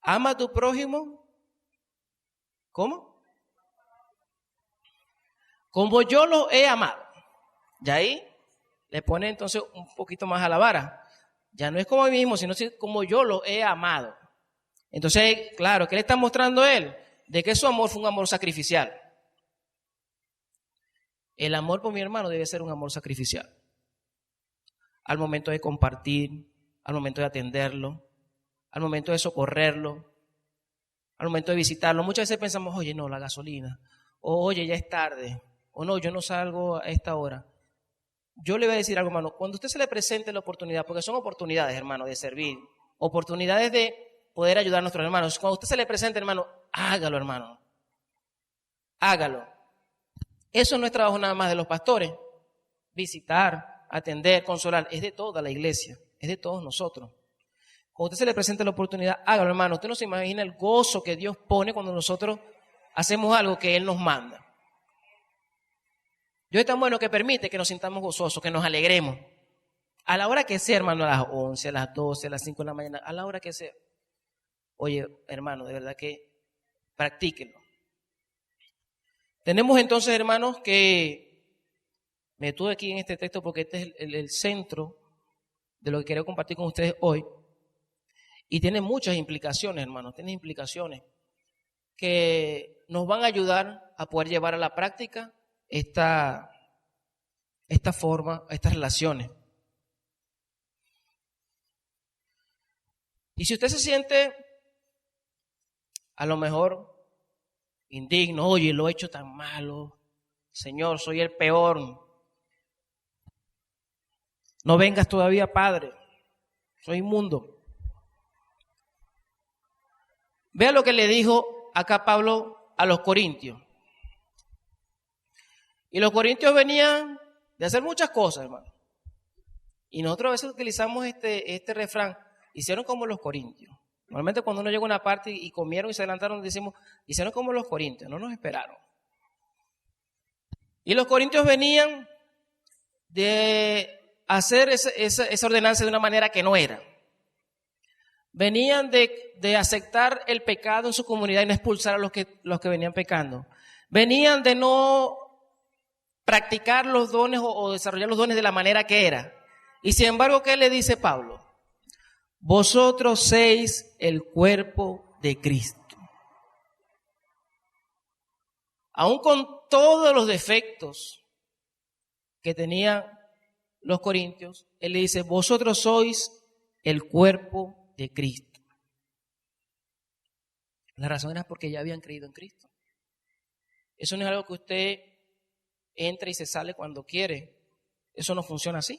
Ama a tu prójimo. ¿Cómo? Como yo lo he amado. Y ahí le pone entonces un poquito más a la vara. Ya no es como a mí mismo, sino como yo lo he amado. Entonces, claro, ¿qué le está mostrando él? De que su amor fue un amor sacrificial. El amor por mi hermano debe ser un amor sacrificial. Al momento de compartir, al momento de atenderlo, al momento de socorrerlo, al momento de visitarlo. Muchas veces pensamos, oye, no, la gasolina, o oye, ya es tarde, o no, yo no salgo a esta hora. Yo le voy a decir algo, hermano, cuando a usted se le presente la oportunidad, porque son oportunidades, hermano, de servir, oportunidades de poder ayudar a nuestros hermanos. Cuando a usted se le presente, hermano, hágalo, hermano. Hágalo. Eso no es trabajo nada más de los pastores. Visitar, atender, consolar, es de toda la iglesia, es de todos nosotros. Cuando a usted se le presente la oportunidad, hágalo, hermano. Usted no se imagina el gozo que Dios pone cuando nosotros hacemos algo que Él nos manda. Dios es tan bueno que permite que nos sintamos gozosos, que nos alegremos. A la hora que sea, hermano, a las 11, a las 12, a las 5 de la mañana, a la hora que sea. Oye, hermano, de verdad que practíquenlo. Tenemos entonces, hermanos, que me detuve aquí en este texto porque este es el centro de lo que quiero compartir con ustedes hoy. Y tiene muchas implicaciones, hermanos, tiene implicaciones que nos van a ayudar a poder llevar a la práctica esta forma, estas relaciones. Y si usted se siente a lo mejor indigno, oye, lo he hecho tan malo, Señor, soy el peor, no vengas todavía, Padre. soy inmundo. Vea lo que le dijo acá Pablo a los corintios. Y los corintios venían de hacer muchas cosas, hermano. Y nosotros a veces utilizamos este refrán, hicieron como los corintios. Normalmente cuando uno llega a una parte y comieron y se adelantaron, decimos, hicieron como los corintios, no nos esperaron. Y los corintios venían de hacer esa ordenanza de una manera que no era. Venían de aceptar el pecado en su comunidad y no expulsar a los que venían pecando. Venían de no practicar los dones o desarrollar los dones de la manera que era. Y sin embargo, ¿qué le dice Pablo? Vosotros sois el cuerpo de Cristo. Aún con todos los defectos que tenían los corintios, él le dice, vosotros sois el cuerpo de Cristo. La razón era porque ya habían creído en Cristo. Eso no es algo que usted entra y se sale cuando quiere. Eso no funciona así.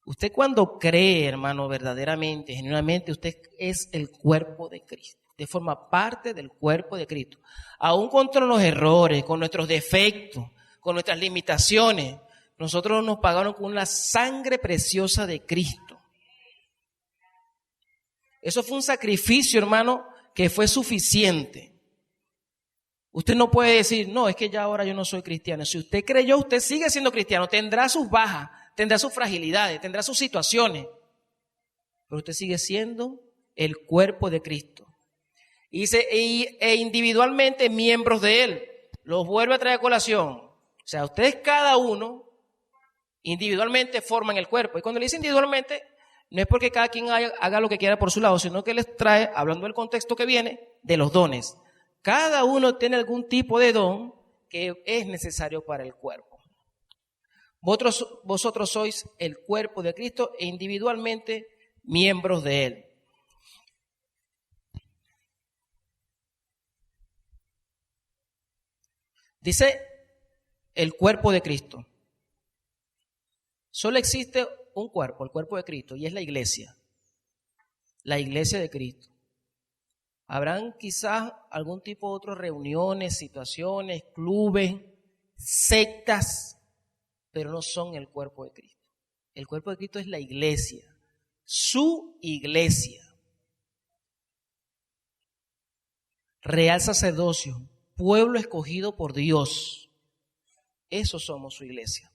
Usted cuando cree, hermano, verdaderamente, genuinamente, usted es el cuerpo de Cristo. Usted forma parte del cuerpo de Cristo. Aún contra los errores, con nuestros defectos, con nuestras limitaciones, nosotros nos pagaron con la sangre preciosa de Cristo. Eso fue un sacrificio, hermano, que fue suficiente. Usted no puede decir, no, es que ya ahora yo no soy cristiano. Si usted creyó, usted sigue siendo cristiano. Tendrá sus bajas, tendrá sus fragilidades, tendrá sus situaciones. Pero usted sigue siendo el cuerpo de Cristo. E individualmente miembros de Él. Los vuelve a traer a colación. O sea, ustedes cada uno individualmente forman el cuerpo. Y cuando le dice individualmente, no es porque cada quien haga lo que quiera por su lado, sino que les trae, hablando del contexto que viene, de los dones. Cada uno tiene algún tipo de don que es necesario para el cuerpo. Vosotros sois el cuerpo de Cristo e individualmente miembros de Él. Dice el cuerpo de Cristo. Solo existe un cuerpo, el cuerpo de Cristo, y es la iglesia. La iglesia de Cristo. Habrán quizás algún tipo de otras reuniones, situaciones, clubes, sectas, pero no son el cuerpo de Cristo. El cuerpo de Cristo es la iglesia, su iglesia. Real sacerdocio, pueblo escogido por Dios. Eso somos su iglesia.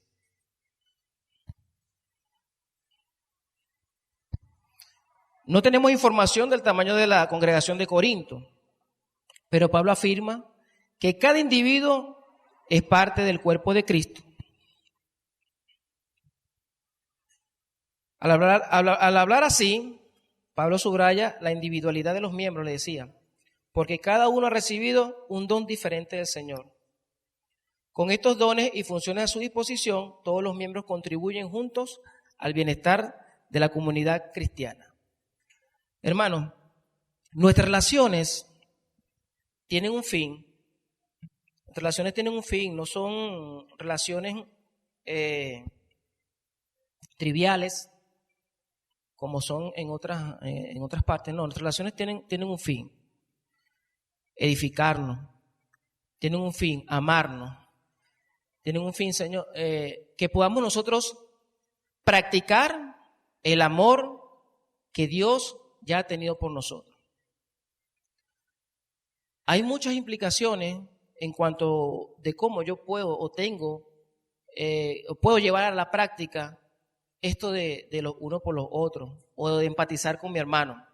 No tenemos información del tamaño de la congregación de Corinto, pero Pablo afirma que cada individuo es parte del cuerpo de Cristo. Al hablar así, Pablo subraya la individualidad de los miembros, le decía, porque cada uno ha recibido un don diferente del Señor. Con estos dones y funciones a su disposición, todos los miembros contribuyen juntos al bienestar de la comunidad cristiana. Hermanos, nuestras relaciones tienen un fin. Nuestras relaciones tienen un fin, no son relaciones triviales como son en otras partes. No, nuestras relaciones tienen un fin. Edificarnos. Tienen un fin, amarnos. Tienen un fin, Señor, que podamos nosotros practicar el amor que Dios ya ha tenido por nosotros. Hay muchas implicaciones en cuanto de cómo yo puedo o puedo llevar a la práctica esto de los unos por los otros o de empatizar con mi hermano.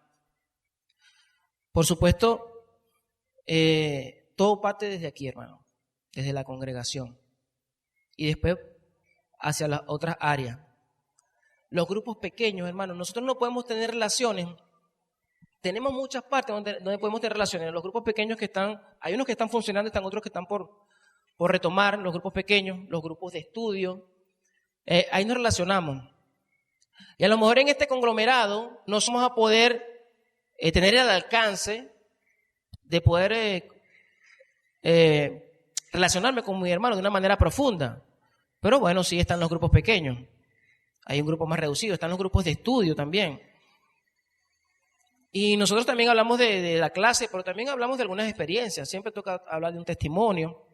Por supuesto, todo parte desde aquí, hermano, desde la congregación y después hacia las otras áreas. Los grupos pequeños, hermano, nosotros no podemos tener relaciones. Tenemos muchas partes donde podemos tener relaciones. Los grupos pequeños hay unos que están funcionando, están otros que están por retomar, los grupos pequeños, los grupos de estudio. Ahí nos relacionamos. Y a lo mejor en este conglomerado no vamos a poder tener el alcance de poder relacionarme con mi hermano de una manera profunda. Pero bueno, sí están los grupos pequeños. Hay un grupo más reducido, están los grupos de estudio también. Y nosotros también hablamos de la clase, pero también hablamos de algunas experiencias. Siempre toca hablar de un testimonio.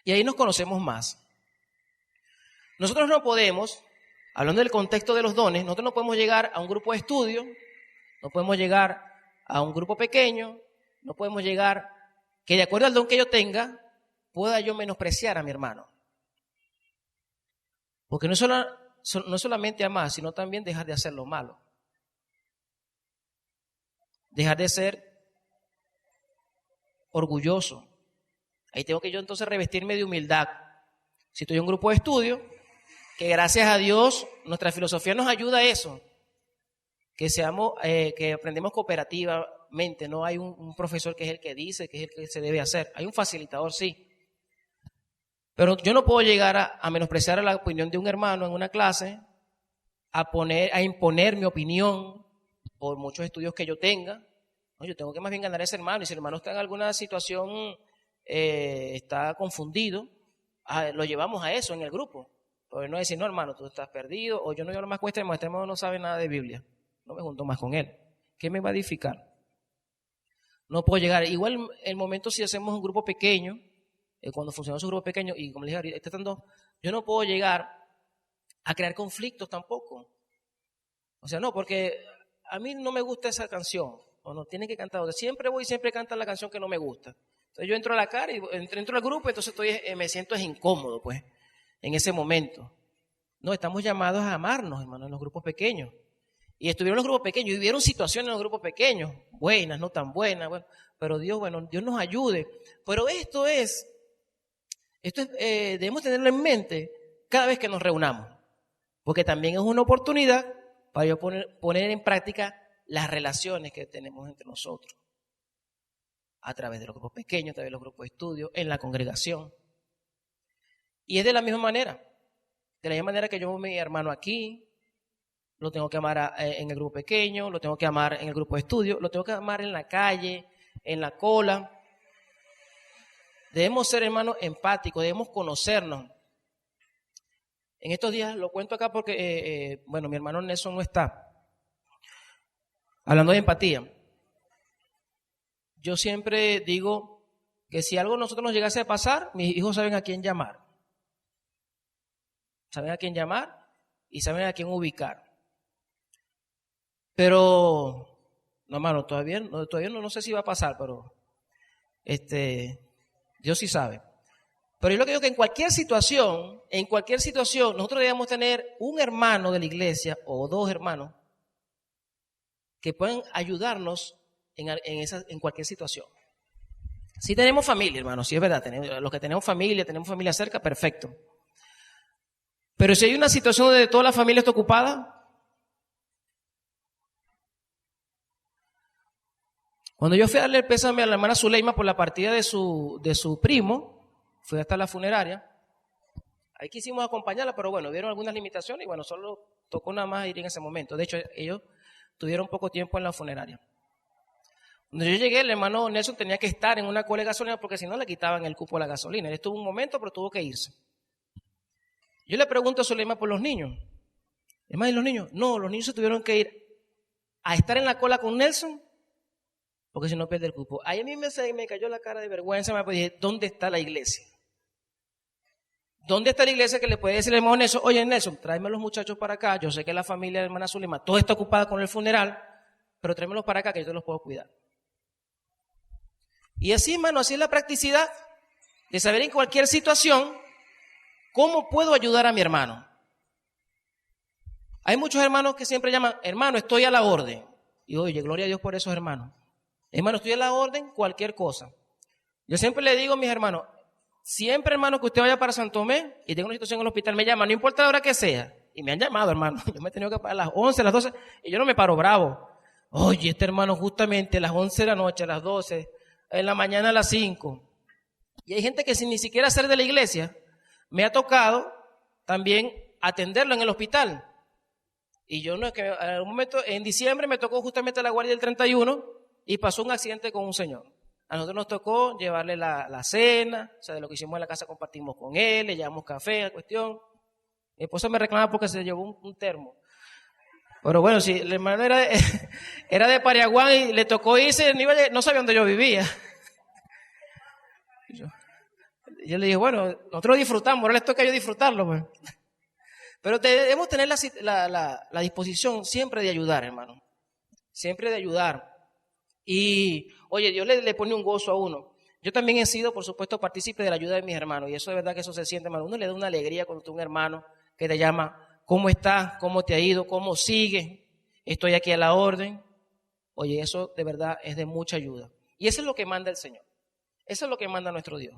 Y ahí nos conocemos más. Nosotros no podemos, hablando del contexto de los dones, nosotros no podemos llegar a un grupo de estudio, no podemos llegar a un grupo pequeño, no podemos llegar que de acuerdo al don que yo tenga, pueda yo menospreciar a mi hermano. Porque no es solamente amar, sino también dejar de hacer lo malo. Dejar de ser orgulloso. Ahí tengo que yo entonces revestirme de humildad. Si estoy en un grupo de estudio, que gracias a Dios nuestra filosofía nos ayuda a eso, que aprendemos cooperativamente, no hay un profesor que es el que dice, que es el que se debe hacer, hay un facilitador, sí, pero yo no puedo llegar a menospreciar la opinión de un hermano en una clase, a imponer mi opinión por muchos estudios que yo tenga. No, yo tengo que más bien ganar a ese hermano, y si el hermano está en alguna situación, está confundido, lo llevamos a eso en el grupo. Porque no decir, no hermano, tú estás perdido, o yo no llevo más cuesta, el maestro no sabe nada de Biblia, no me junto más con él. ¿Qué me va a edificar? No puedo llegar. Igual el momento si hacemos un grupo pequeño, cuando funcionamos un grupo pequeño, y como les dije, están dos, yo no puedo llegar a crear conflictos tampoco. O sea, no, porque a mí no me gusta esa canción, o no, tienen que cantar otra. Siempre cantan la canción que no me gusta. Entonces yo entro a la cara y entro al grupo, entonces me siento incómodo, pues, en ese momento. No, estamos llamados a amarnos, hermano, en los grupos pequeños. Y estuvieron los grupos pequeños, y hubieron situaciones en los grupos pequeños, buenas, no tan buenas, bueno, pero Dios nos ayude. Pero debemos tenerlo en mente cada vez que nos reunamos, porque también es una oportunidad para yo poner en práctica las relaciones que tenemos entre nosotros, a través de los grupos pequeños, a través de los grupos de estudio, en la congregación. Y es de la misma manera que yo, mi hermano aquí, lo tengo que amar en el grupo pequeño, lo tengo que amar en el grupo de estudio, lo tengo que amar en la calle, en la cola. Debemos ser, hermanos, empáticos, debemos conocernos. En estos días lo cuento acá porque, mi hermano Nelson no está. Hablando de empatía, yo siempre digo que si algo a nosotros nos llegase a pasar, mis hijos saben a quién llamar. Saben a quién llamar y saben a quién ubicar. Pero, no, hermano, todavía no sé si va a pasar, pero Dios sí sabe. Pero yo lo que digo que en cualquier situación, nosotros debemos tener un hermano de la iglesia o dos hermanos que puedan ayudarnos en cualquier situación. Si tenemos familia, hermano, sí es verdad, los que tenemos familia cerca, perfecto. Pero si hay una situación donde toda la familia está ocupada, cuando yo fui a darle el pésame a la hermana Zuleima por la partida de su primo, fui hasta la funeraria, ahí quisimos acompañarla, pero bueno, dieron algunas limitaciones y solo tocó nada más ir en ese momento. De hecho, ellos tuvieron poco tiempo en la funeraria. Cuando yo llegué, el hermano Nelson tenía que estar en una cola de gasolina porque si no le quitaban el cupo a la gasolina. Él estuvo un momento, pero tuvo que irse. Yo le pregunto a Zuleima por los niños. ¿Y los niños? No, los niños se tuvieron que ir a estar en la cola con Nelson porque si no pierde el cupo. Ahí a mí me cayó la cara de vergüenza, me dije, ¿dónde está la iglesia? ¿Dónde está la iglesia que le puede decir al hermano Nelson, oye Nelson, tráeme a los muchachos para acá, yo sé que la familia de la hermana Zuleima, toda está ocupada con el funeral, pero tráemelos para acá que yo te los puedo cuidar? Y así, hermano, así es la practicidad de saber en cualquier situación cómo puedo ayudar a mi hermano. Hay muchos hermanos que siempre llaman, hermano, estoy a la orden. Y oye, gloria a Dios por esos hermanos. Hermano, estoy a la orden, cualquier cosa. Yo siempre le digo a mis hermanos, siempre, hermano, que usted vaya para Santo Tomé y tenga una situación en el hospital, me llama, no importa la hora que sea. Y me han llamado, hermano. Yo me he tenido que parar a las 11, a las 12, y yo no me paro bravo. Oye, este hermano justamente a las 11 de la noche, a las 12, en la mañana a las 5. Y hay gente que sin ni siquiera ser de la iglesia, me ha tocado también atenderlo en el hospital. Y yo no es que en un momento, en diciembre me tocó justamente la guardia del 31 y pasó un accidente con un señor. A nosotros nos tocó llevarle la cena, o sea, de lo que hicimos en la casa compartimos con él, le llevamos café, la cuestión. Mi esposa me reclamaba porque se llevó un termo. Pero bueno, si el hermano era de Pariaguán y le tocó irse, no sabía dónde yo vivía. Yo le dije, bueno, nosotros disfrutamos, ahora les toca a ellos disfrutarlo. Pues. Pero debemos tener la disposición siempre de ayudar, hermano. Siempre de ayudar. Y, oye, Dios le pone un gozo a uno. Yo también he sido, por supuesto, partícipe de la ayuda de mis hermanos. Y eso de verdad que eso se siente, hermano. Uno le da una alegría cuando tiene un hermano que te llama, ¿cómo estás? ¿Cómo te ha ido? ¿Cómo sigue? Estoy aquí a la orden. Oye, eso de verdad es de mucha ayuda. Y eso es lo que manda el Señor. Eso es lo que manda nuestro Dios.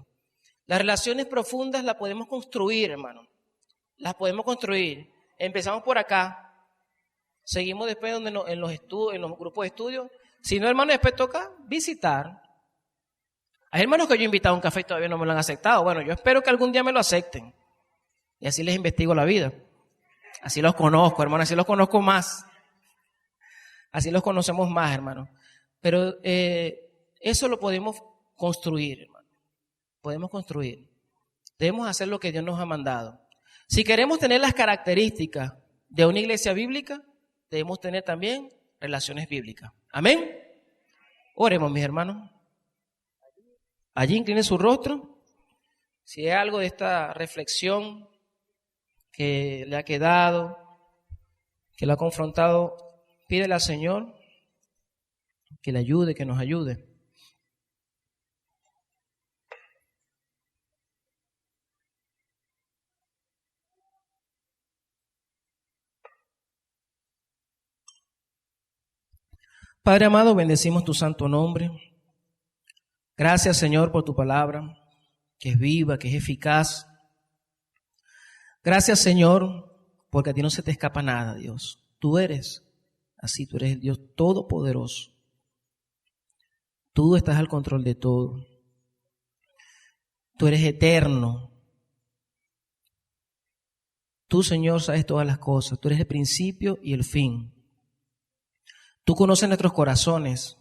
Las relaciones profundas las podemos construir, hermano. Las podemos construir. Empezamos por acá. Seguimos después en los estudios, en los grupos de estudio. Si no, hermano, después toca visitar. Hay hermanos que yo he invitado a un café y todavía no me lo han aceptado. Bueno, yo espero que algún día me lo acepten. Y así les investigo la vida. Así los conozco, hermano, así los conozco más. Así los conocemos más, hermano. Pero eso lo podemos construir, hermano. Podemos construir. Debemos hacer lo que Dios nos ha mandado. Si queremos tener las características de una iglesia bíblica, debemos tener también relaciones bíblicas. Amén. Oremos, mis hermanos. Allí incline su rostro. Si hay algo de esta reflexión que le ha quedado, que lo ha confrontado, pídele al Señor que le ayude, que nos ayude. Padre amado, bendecimos tu santo nombre. Gracias, Señor, por tu palabra, que es viva, que es eficaz. Gracias, Señor, porque a ti no se te escapa nada, Dios. Tú eres así, tú eres el Dios todopoderoso. Tú estás al control de todo. Tú eres eterno. Tú, Señor, sabes todas las cosas. Tú eres el principio y el fin. Tú conoces nuestros corazones.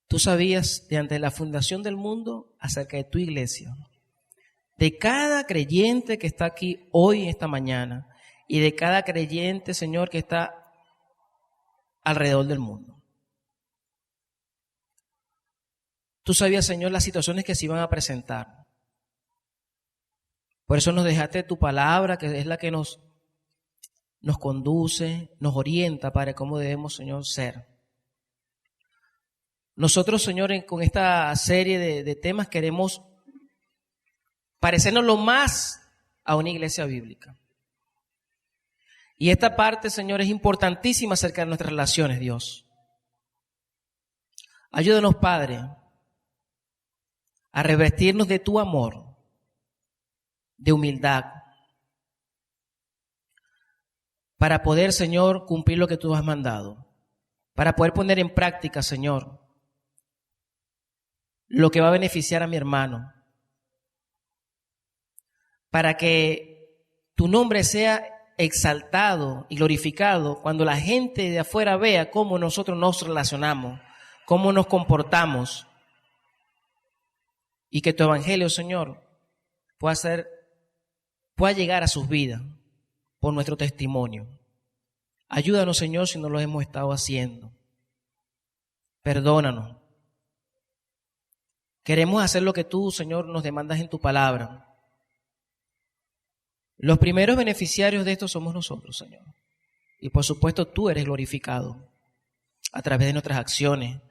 Tú sabías de antes de la fundación del mundo acerca de tu iglesia, de cada creyente que está aquí hoy, esta mañana, y de cada creyente, Señor, que está alrededor del mundo. Tú sabías, Señor, las situaciones que se iban a presentar. Por eso nos dejaste tu palabra, que es la que nos conduce, nos orienta para cómo debemos, Señor, ser. Nosotros, Señor, con esta serie de temas queremos parecernos lo más a una iglesia bíblica. Y esta parte, Señor, es importantísima acerca de nuestras relaciones, Dios. Ayúdanos, Padre, a revestirnos de tu amor, de humildad, para poder, Señor, cumplir lo que tú has mandado, para poder poner en práctica, Señor, lo que va a beneficiar a mi hermano, para que tu nombre sea exaltado y glorificado cuando la gente de afuera vea cómo nosotros nos relacionamos, cómo nos comportamos, y que tu evangelio, Señor, pueda llegar a sus vidas por nuestro testimonio. Ayúdanos, Señor, si no lo hemos estado haciendo. Perdónanos. Queremos hacer lo que tú, Señor, nos demandas en tu palabra. Los primeros beneficiarios de esto somos nosotros, Señor. Y por supuesto tú eres glorificado a través de nuestras acciones,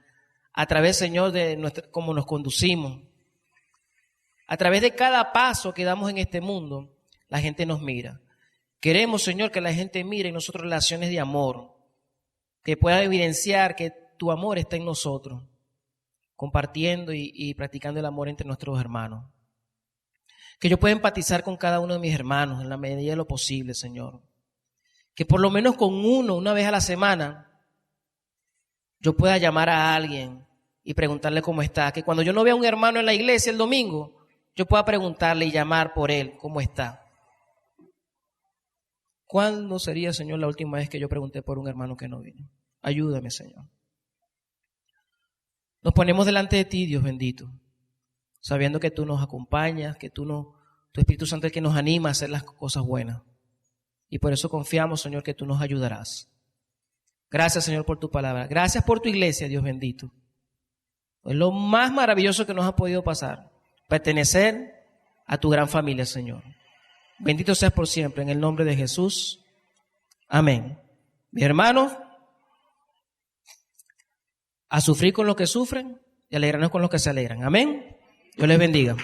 a través, Señor, de cómo nos conducimos. A través de cada paso que damos en este mundo, la gente nos mira. Queremos, Señor, que la gente mire en nosotros relaciones de amor, que pueda evidenciar que tu amor está en nosotros, compartiendo y practicando el amor entre nuestros hermanos. Que yo pueda empatizar con cada uno de mis hermanos en la medida de lo posible, Señor. Que por lo menos con uno, una vez a la semana, yo pueda llamar a alguien y preguntarle cómo está. Que cuando yo no vea a un hermano en la iglesia el domingo, yo pueda preguntarle y llamar por él cómo está. ¿Cuándo sería, Señor, la última vez que yo pregunté por un hermano que no vino? Ayúdame, Señor. Nos ponemos delante de ti, Dios bendito, sabiendo que tú nos acompañas, que tú Tu Espíritu Santo es el que nos anima a hacer las cosas buenas. Y por eso confiamos, Señor, que tú nos ayudarás. Gracias, Señor, por tu palabra. Gracias por tu iglesia, Dios bendito. Es lo más maravilloso que nos ha podido pasar. Pertenecer a tu gran familia, Señor. Bendito seas por siempre, en el nombre de Jesús. Amén. Mis hermanos, a sufrir con los que sufren y alegrarnos con los que se alegran. Amén. Dios les bendiga.